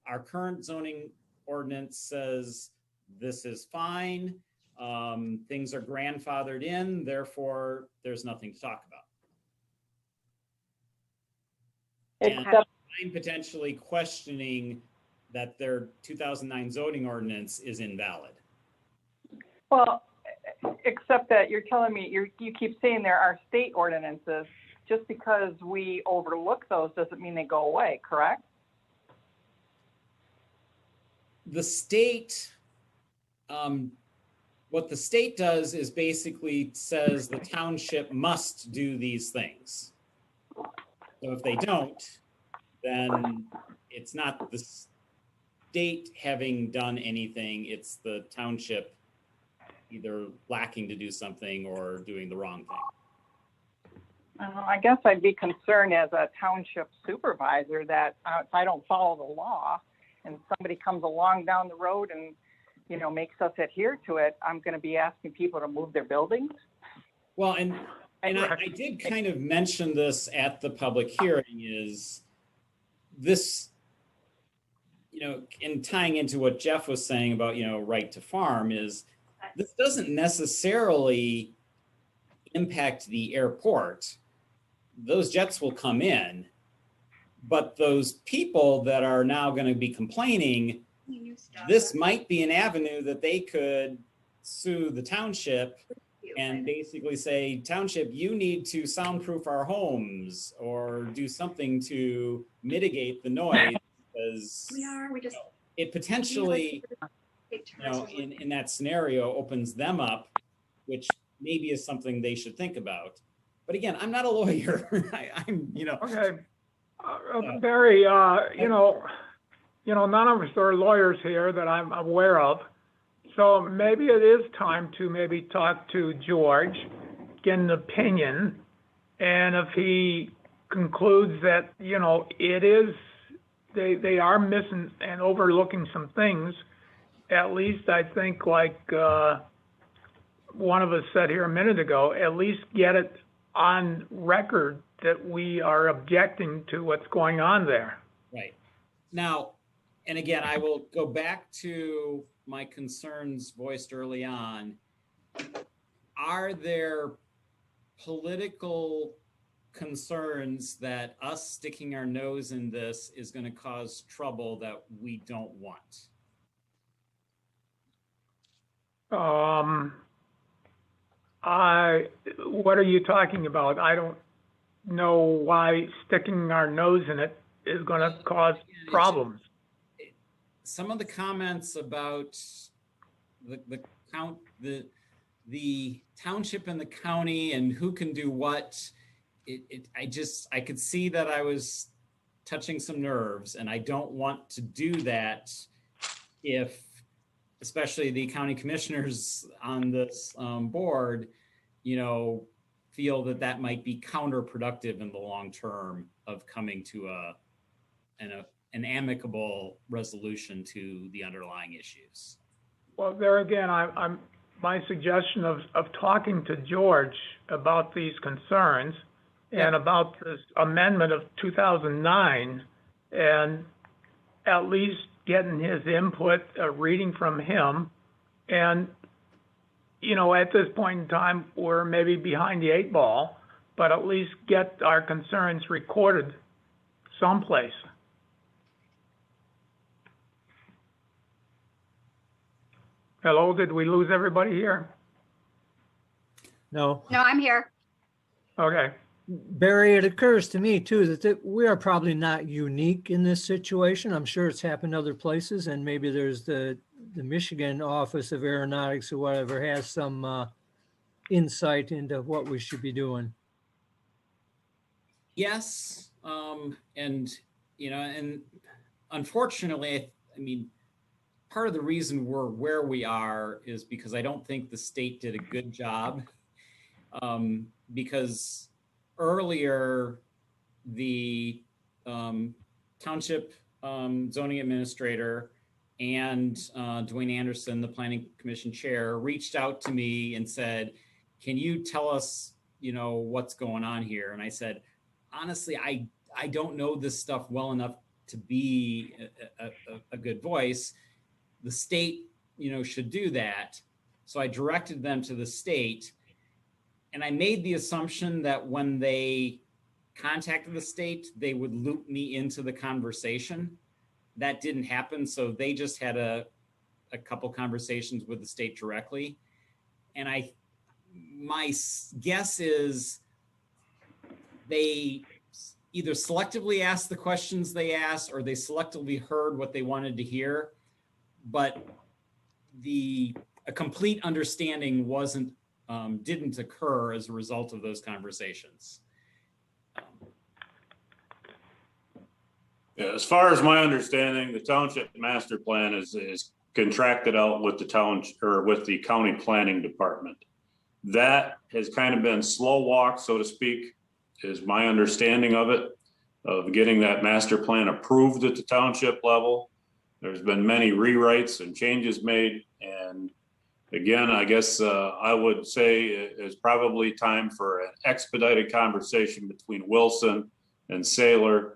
our current zoning ordinance says this is fine. Things are grandfathered in, therefore there's nothing to talk about. And I'm potentially questioning that their 2009 zoning ordinance is invalid.
Well, except that you're telling me, you keep saying there are state ordinances. Just because we overlook those doesn't mean they go away, correct?
The state, what the state does is basically says the township must do these things. So if they don't, then it's not the state having done anything, it's the township either lacking to do something or doing the wrong thing.
I guess I'd be concerned as a township supervisor that if I don't follow the law and somebody comes along down the road and, makes us adhere to it, I'm going to be asking people to move their buildings.
Well, and I did kind of mention this at the public hearing is this, in tying into what Jeff was saying about, right to farm is this doesn't necessarily impact the airport. Those jets will come in, but those people that are now going to be complaining, this might be an avenue that they could sue the township and basically say, township, you need to soundproof our homes or do something to mitigate the noise because it potentially, in that scenario opens them up, which maybe is something they should think about. But again, I'm not a lawyer. I'm.
Okay. Barry, none of us are lawyers here that I'm aware of. So maybe it is time to maybe talk to George, get an opinion. And if he concludes that, it is, they are missing and overlooking some things, at least I think like one of us said here a minute ago, at least get it on record that we are objecting to what's going on there.
Right. Now, and again, I will go back to my concerns voiced early on. Are there political concerns that us sticking our nose in this is going to cause trouble that we don't want?
What are you talking about? I don't know why sticking our nose in it is going to cause problems.
Some of the comments about the township and the county and who can do what, I could see that I was touching some nerves, and I don't want to do that if, especially the county commissioners on this board, feel that might be counterproductive in the long term of coming to an amicable resolution to the underlying issues.
Well, there again, my suggestion of talking to George about these concerns and about this amendment of 2009, and at least getting his input, reading from him. And, at this point in time, we're maybe behind the 8 ball, but at least get our concerns recorded someplace. Hello, did we lose everybody here?
No.
No, I'm here.
Okay.
Barry, it occurs to me too that we are probably not unique in this situation. I'm sure it's happened other places, and maybe there's the Michigan Office of Aeronautics or whatever has some insight into what we should be doing.
Yes, and unfortunately, part of the reason we're where we are is because I don't think the state did a good job. Because earlier, the township zoning administrator and Dwayne Anderson, the planning commission chair, reached out to me and said, can you tell us, what's going on here? And I said, honestly, I don't know this stuff well enough to be a good voice. The state, should do that. So I directed them to the state. And I made the assumption that when they contacted the state, they would loop me into the conversation. That didn't happen. So they just had a couple conversations with the state directly. And my guess is they either selectively asked the questions they asked, or they selectively heard what they wanted to hear. But a complete understanding didn't occur as a result of those conversations.
Yeah, as far as my understanding, the township master plan is contracted out with the with the county planning department. That has kind of been slow walk, so to speak, is my understanding of it, of getting that master plan approved at the township level. There's been many rewrites and changes made, and again, I guess I would say it's probably time for an expedited conversation between Wilson and Saylor,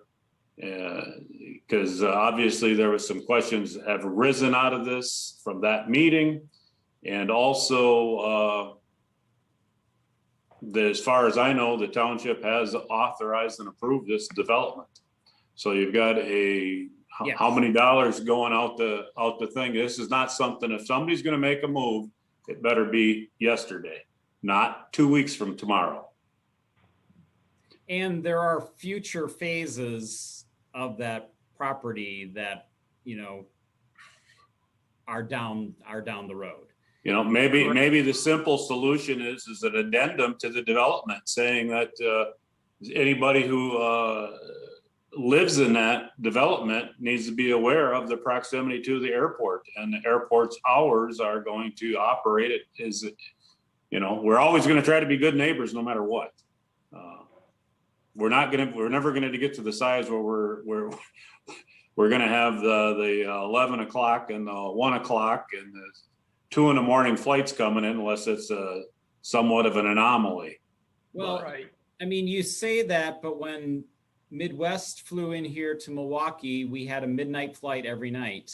because obviously there was some questions that have arisen out of this from that meeting. And also, as far as I know, the township has authorized and approved this development. So you've got how many dollars going out the thing. This is not something, if somebody's going to make a move, it better be yesterday, not 2 weeks from tomorrow.
And there are future phases of that property that, are down the road.
Maybe the simple solution is an addendum to the development saying that anybody who lives in that development needs to be aware of the proximity to the airport, and the airport's hours are going to operate it as, we're always going to try to be good neighbors no matter what. We're never going to get to the size where we're going to have the 11 o'clock and the 1 o'clock and the 2 a.m. flights coming in unless it's somewhat of an anomaly.
Well,
Right.
I mean, you say that, but when Midwest flew in here to Milwaukee, we had a midnight flight every night.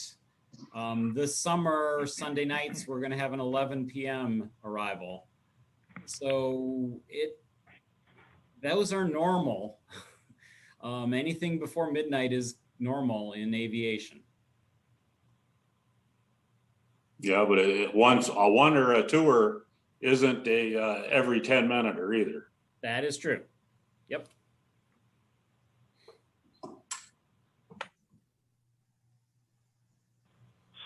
This summer, Sunday nights, we're going to have an 11 p.m. arrival. So those are normal. Anything before midnight is normal in aviation.
Yeah, but a one or a tour isn't a every 10-minute either.
That is true. Yep.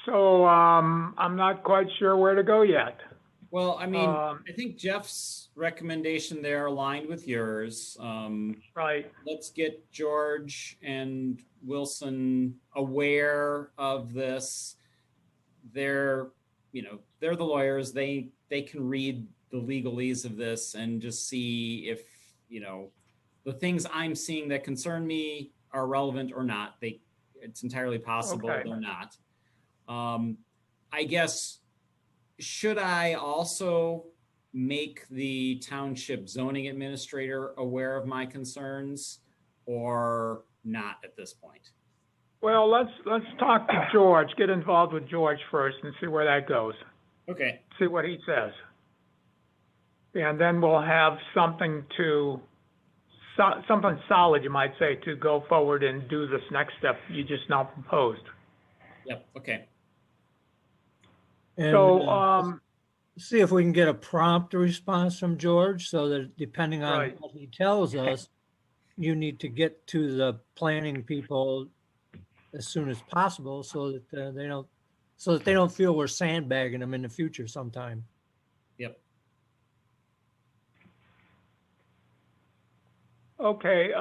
So, I'm not quite sure where to go yet.
Well, I mean, I think Jeff's recommendation there aligned with yours.
Right.
Let's get George and Wilson aware of this. They're the lawyers. They can read the legalese of this and just see if, the things I'm seeing that concern me are relevant or not. It's entirely possible
Okay.
they're not. I guess, should I also make the township zoning administrator aware of my concerns or not at this point?
Well, let's talk to George, get involved with George first and see where that goes.
Okay.
See what he says. And then we'll have something something solid, you might say, to go forward and do this next step you just now proposed.
Yep. Okay.
And,
So,
see if we can get a prompt response from George, so that depending on
Right.
what he tells us, you need to get to the planning people as soon as possible, so that they don't feel we're sandbagging them in the future sometime.
Yep.
okay,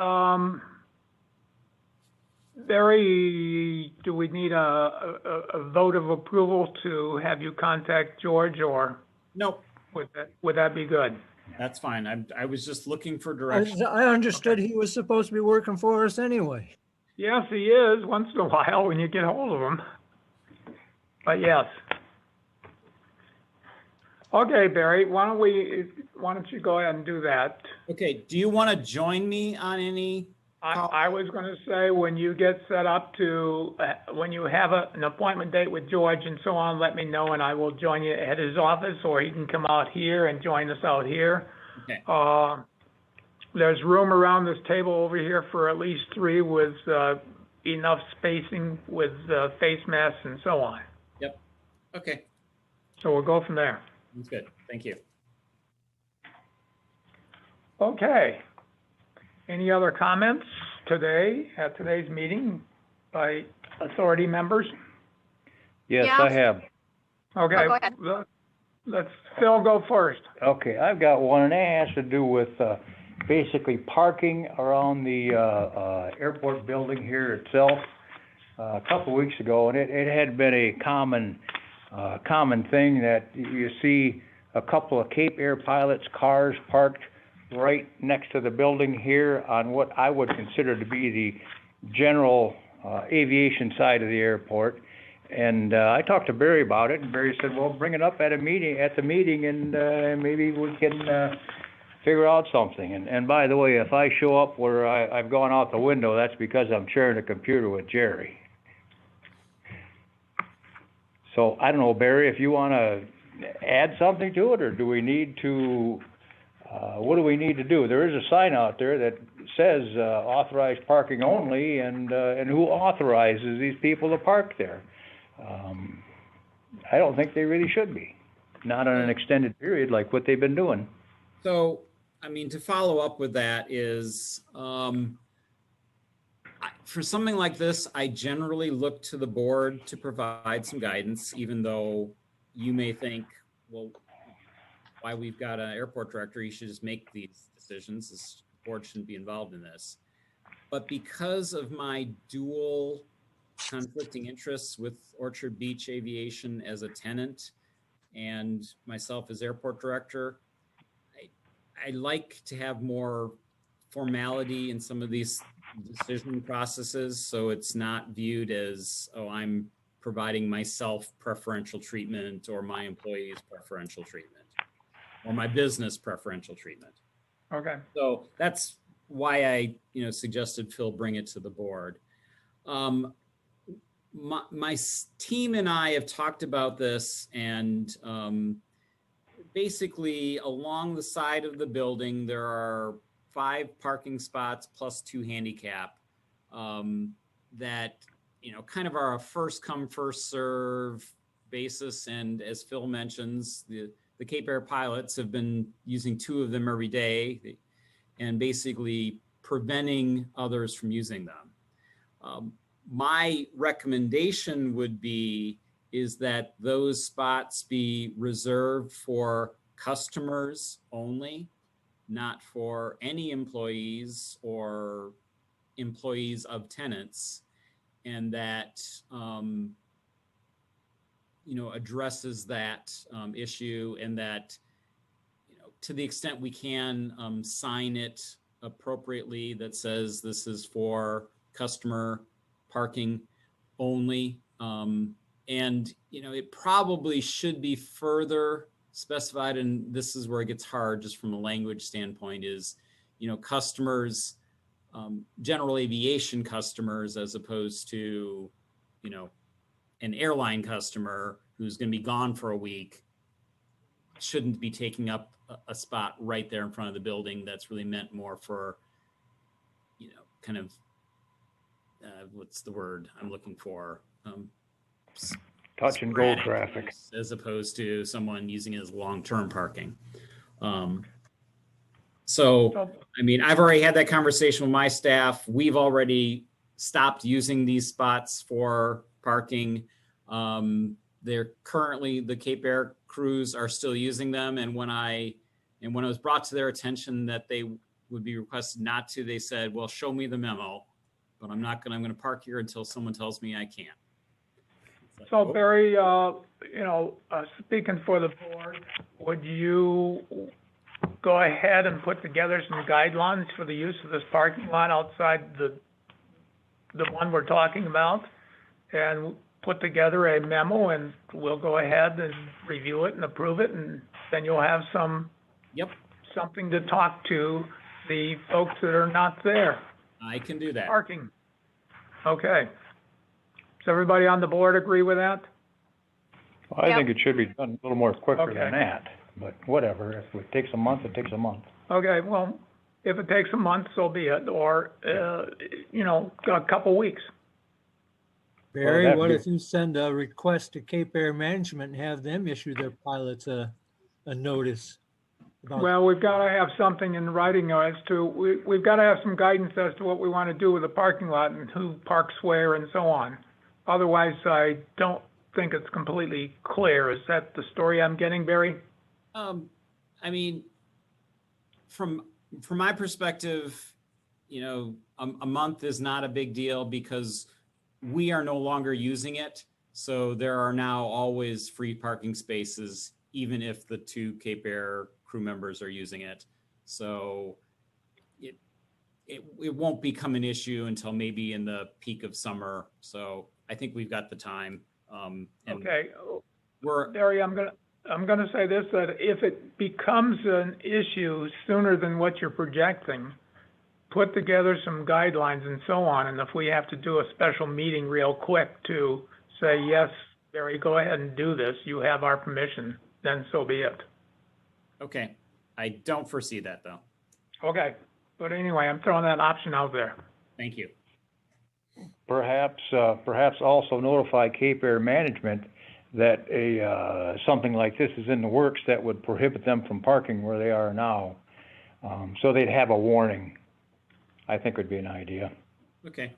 Barry, do we need a vote of approval to have you contact George, or
Nope.
would that be good?
That's fine. I was just looking for
I
direction.
I understood he was supposed to be working for us anyway.
Yes, he is, once in a while when you get hold of him. But yes. Okay, Barry, why don't you go ahead and do that?
Okay. Do you want to join me on any?
I was going to say, when you get set up to, when you have an appointment date with George and so on, let me know and I will join you at his office, or he can come out here and join us out here.
Okay.
There's room around this table over here for at least 3 with enough spacing with face masks and so on.
Yep. Okay.
So we'll go from there.
That's good. Thank you.
Okay. Any other comments today, at today's meeting by authority members?
Yes,
Yeah.
I have.
Okay.
Oh, go ahead.
Let's Phil go first.
Okay, I've got one, and it has to do with basically parking around the airport building here itself. A couple weeks ago, and it had been a common thing that you see a couple of Cape Air Pilots cars parked right next to the building here on what I would consider to be the general aviation side of the airport. And I talked to Barry about it, and Barry said, well, bring it up at the meeting, and maybe we can figure out something. And by the way, if I show up where I've gone out the window, that's because I'm sharing a computer with Jerry. So I don't know, Barry, if you want to add something to it, or do we need to, what do we need to do? There is a sign out there that says authorized parking only, and who authorizes these people to park there? I don't think they really should be. not on an extended period like what they've been doing.
So, I mean, to follow up with that is, for something like this, I generally look to the board to provide some guidance, even though you may think, well, why we've got an airport director, he should just make these decisions. This board shouldn't be involved in this. But because of my dual conflicting interests with Orchard Beach Aviation as a tenant and myself as airport director, I like to have more formality in some of these decision processes, so it's not viewed as, oh, I'm providing myself preferential treatment or my employees preferential treatment or my business preferential treatment.
Okay.
So that's why I, suggested Phil bring it to the board. My team and I have talked about this, and basically along the side of the building, there are 5 parking spots plus 2 handicap that, kind of are a first come, first serve basis. And as Phil mentions, the Cape Air pilots have been using 2 of them every day and basically preventing others from using them. My recommendation would be is that those spots be reserved for customers only, not for any employees or employees of tenants, and that addresses that issue, and that to the extent we can sign it appropriately that says this is for customer parking only. And it probably should be further specified, and this is where it gets hard just from a language standpoint, is customers, general aviation customers, as opposed to an airline customer who's going to be gone for a week, shouldn't be taking up a spot right there in front of the building. That's really meant more for kind of what's the word I'm looking for,
Touch and go traffic,
as opposed to someone using it as long-term parking. So, I mean, I've already had that conversation with my staff. We've already stopped using these spots for parking. They're currently, the Cape Air crews are still using them. And when it was brought to their attention that they would be requested not to, they said, well, show me the memo, but I'm going to park here until someone tells me I can't.
So Barry, speaking for the board, would you go ahead and put together some guidelines for the use of this parking lot outside the one we're talking about, and put together a memo, and we'll go ahead and review it and approve it, and then you'll have something to talk to the folks that are not there.
I can do that.
Parking. Okay. Does everybody on the board agree with that?
Well, I think it should be done a little more quicker
Okay.
than that, but whatever. If it takes a month, it takes a month.
Okay, well, if it takes a month, so be it, or, a couple weeks.
Barry,
that'd
what
be-
if you send a request to Cape Air Management and have them issue their pilots a notice? About
Well, we've got to have something in writing as to, we've got to have some guidance as to what we want to do with the parking lot and who parks where and so on. Otherwise, I don't think it's completely clear. Is that the story I'm getting, Barry?
I mean, from my perspective, a month is not a big deal because we are no longer using it. So there are now always free parking spaces, even if the 2 Cape Air crew members are using it. So it won't become an issue until maybe in the peak of summer. So I think we've got the time.
Okay. Barry, I'm gonna say this, that if it becomes an issue sooner than what you're projecting, put together some guidelines and so on, and if we have to do a special meeting real quick to say, yes, Barry, go ahead and do this, you have our permission, then so be it.
Okay. I don't foresee that though.
Okay, but anyway, I'm throwing that option out there.
Thank you.
Perhaps also notify Cape Air Management that something like this is in the works that would prohibit them from parking where they are now. So they'd have a warning, I think would be an idea.
Okay.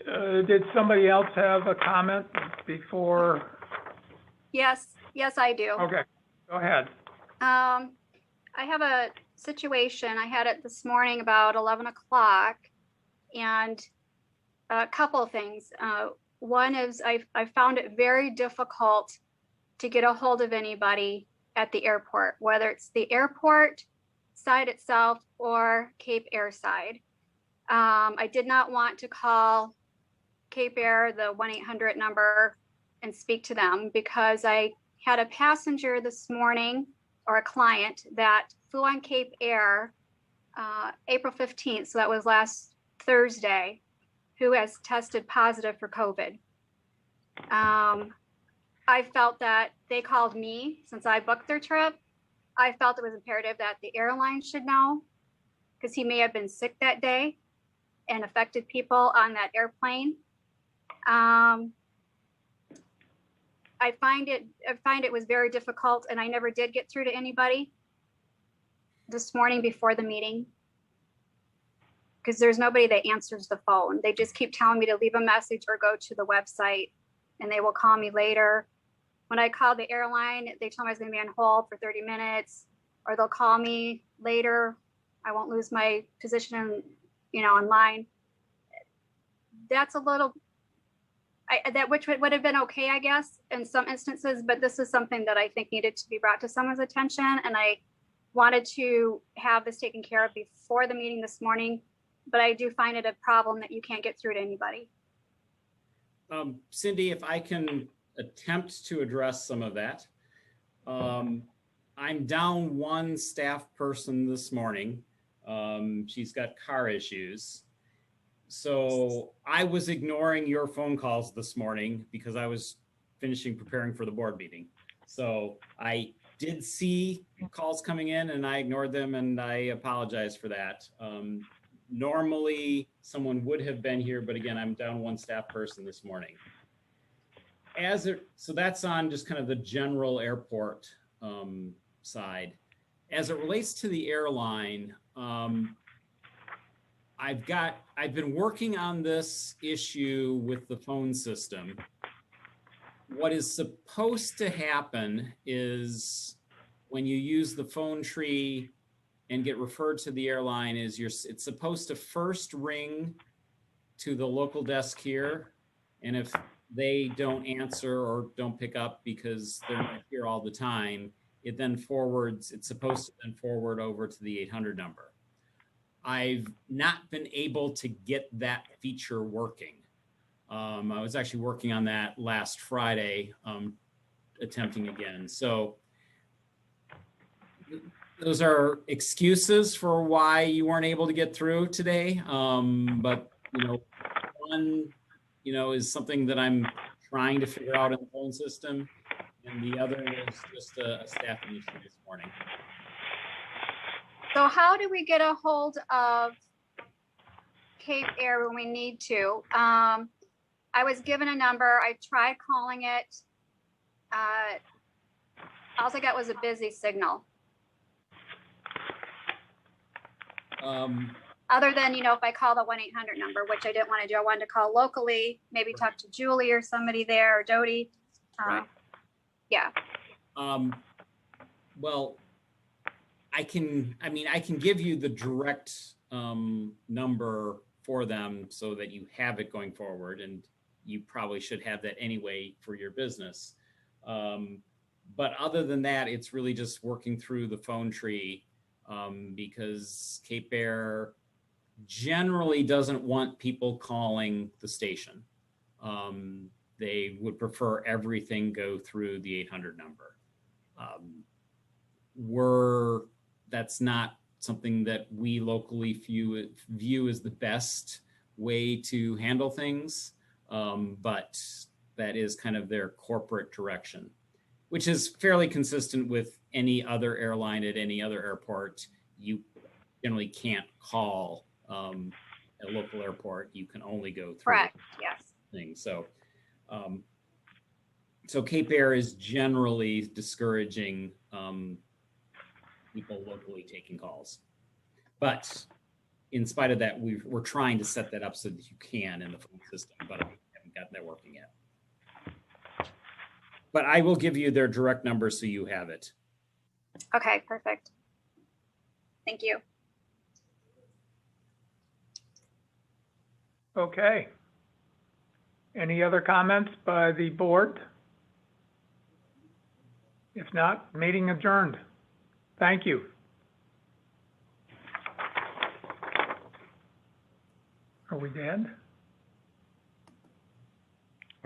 Did somebody else have a comment before?
Yes, I do.
Okay, go ahead.
I have a situation. I had it this morning about 11 o'clock, and a couple of things. One is I found it very difficult to get a hold of anybody at the airport, whether it's the airport side itself or Cape Air side. I did not want to call Cape Air, the 1-800 number, and speak to them because I had a passenger this morning, or a client, that flew on Cape Air April 15th, so that was last Thursday, who has tested positive for COVID. I felt that they called me since I booked their trip. I felt it was imperative that the airline should know, because he may have been sick that day and affected people on that airplane. I find it was very difficult, and I never did get through to anybody this morning before the meeting, because there's nobody that answers the phone. They just keep telling me to leave a message or go to the website, and they will call me later. When I called the airline, they told me I was going to be on hold for 30 minutes, or they'll call me later. I won't lose my position, in line. That's a little, which would have been okay, I guess, in some instances, but this is something that I think needed to be brought to someone's attention, and I wanted to have this taken care of before the meeting this morning, but I do find it a problem that you can't get through to anybody.
Cindy, if I can attempt to address some of that. I'm down one staff person this morning. She's got car issues. So I was ignoring your phone calls this morning because I was preparing for the board meeting. So I did see calls coming in and I ignored them, and I apologize for that. Normally someone would have been here, but again, I'm down one staff person this morning. So that's on just kind of the general airport side. As it relates to the airline, I've been working on this issue with the phone system. What is supposed to happen is when you use the phone tree and get referred to the airline, it's supposed to first ring to the local desk here. And if they don't answer or don't pick up because they're not here all the time, it's supposed to then forward over to the 800 number. I've not been able to get that feature working. I was actually working on that last Friday, attempting again. So those are excuses for why you weren't able to get through today. But one, is something that I'm trying to figure out in the phone system, and the other is just a staffing issue this morning.
So how do we get a hold of Cape Air when we need to? I was given a number. I tried calling it. All I got was a busy signal. Other than, if I call the 1-800 number, which I didn't want to do. I wanted to call locally, maybe talk to Julie or somebody there, or Jody.
Right.
Yeah.
Well, I can give you the direct number for them so that you have it going forward, and you probably should have that anyway for your business. But other than that, it's really just working through the phone tree, because Cape Air generally doesn't want people calling the station. They would prefer everything go through the 800 number. That's not something that we locally view as the best way to handle things, but that is kind of their corporate direction, which is fairly consistent with any other airline at any other airport. You generally can't call a local airport, you can only go through
Correct, yes.
things. So, so Cape Air is generally discouraging people locally taking calls. But in spite of that, we're trying to set that up so that you can in the phone system, but we haven't gotten that working yet. But I will give you their direct number so you have it.
Okay, perfect. Thank you.
Okay. Any other comments by the board? If not, meeting adjourned. Thank you. Are we dead?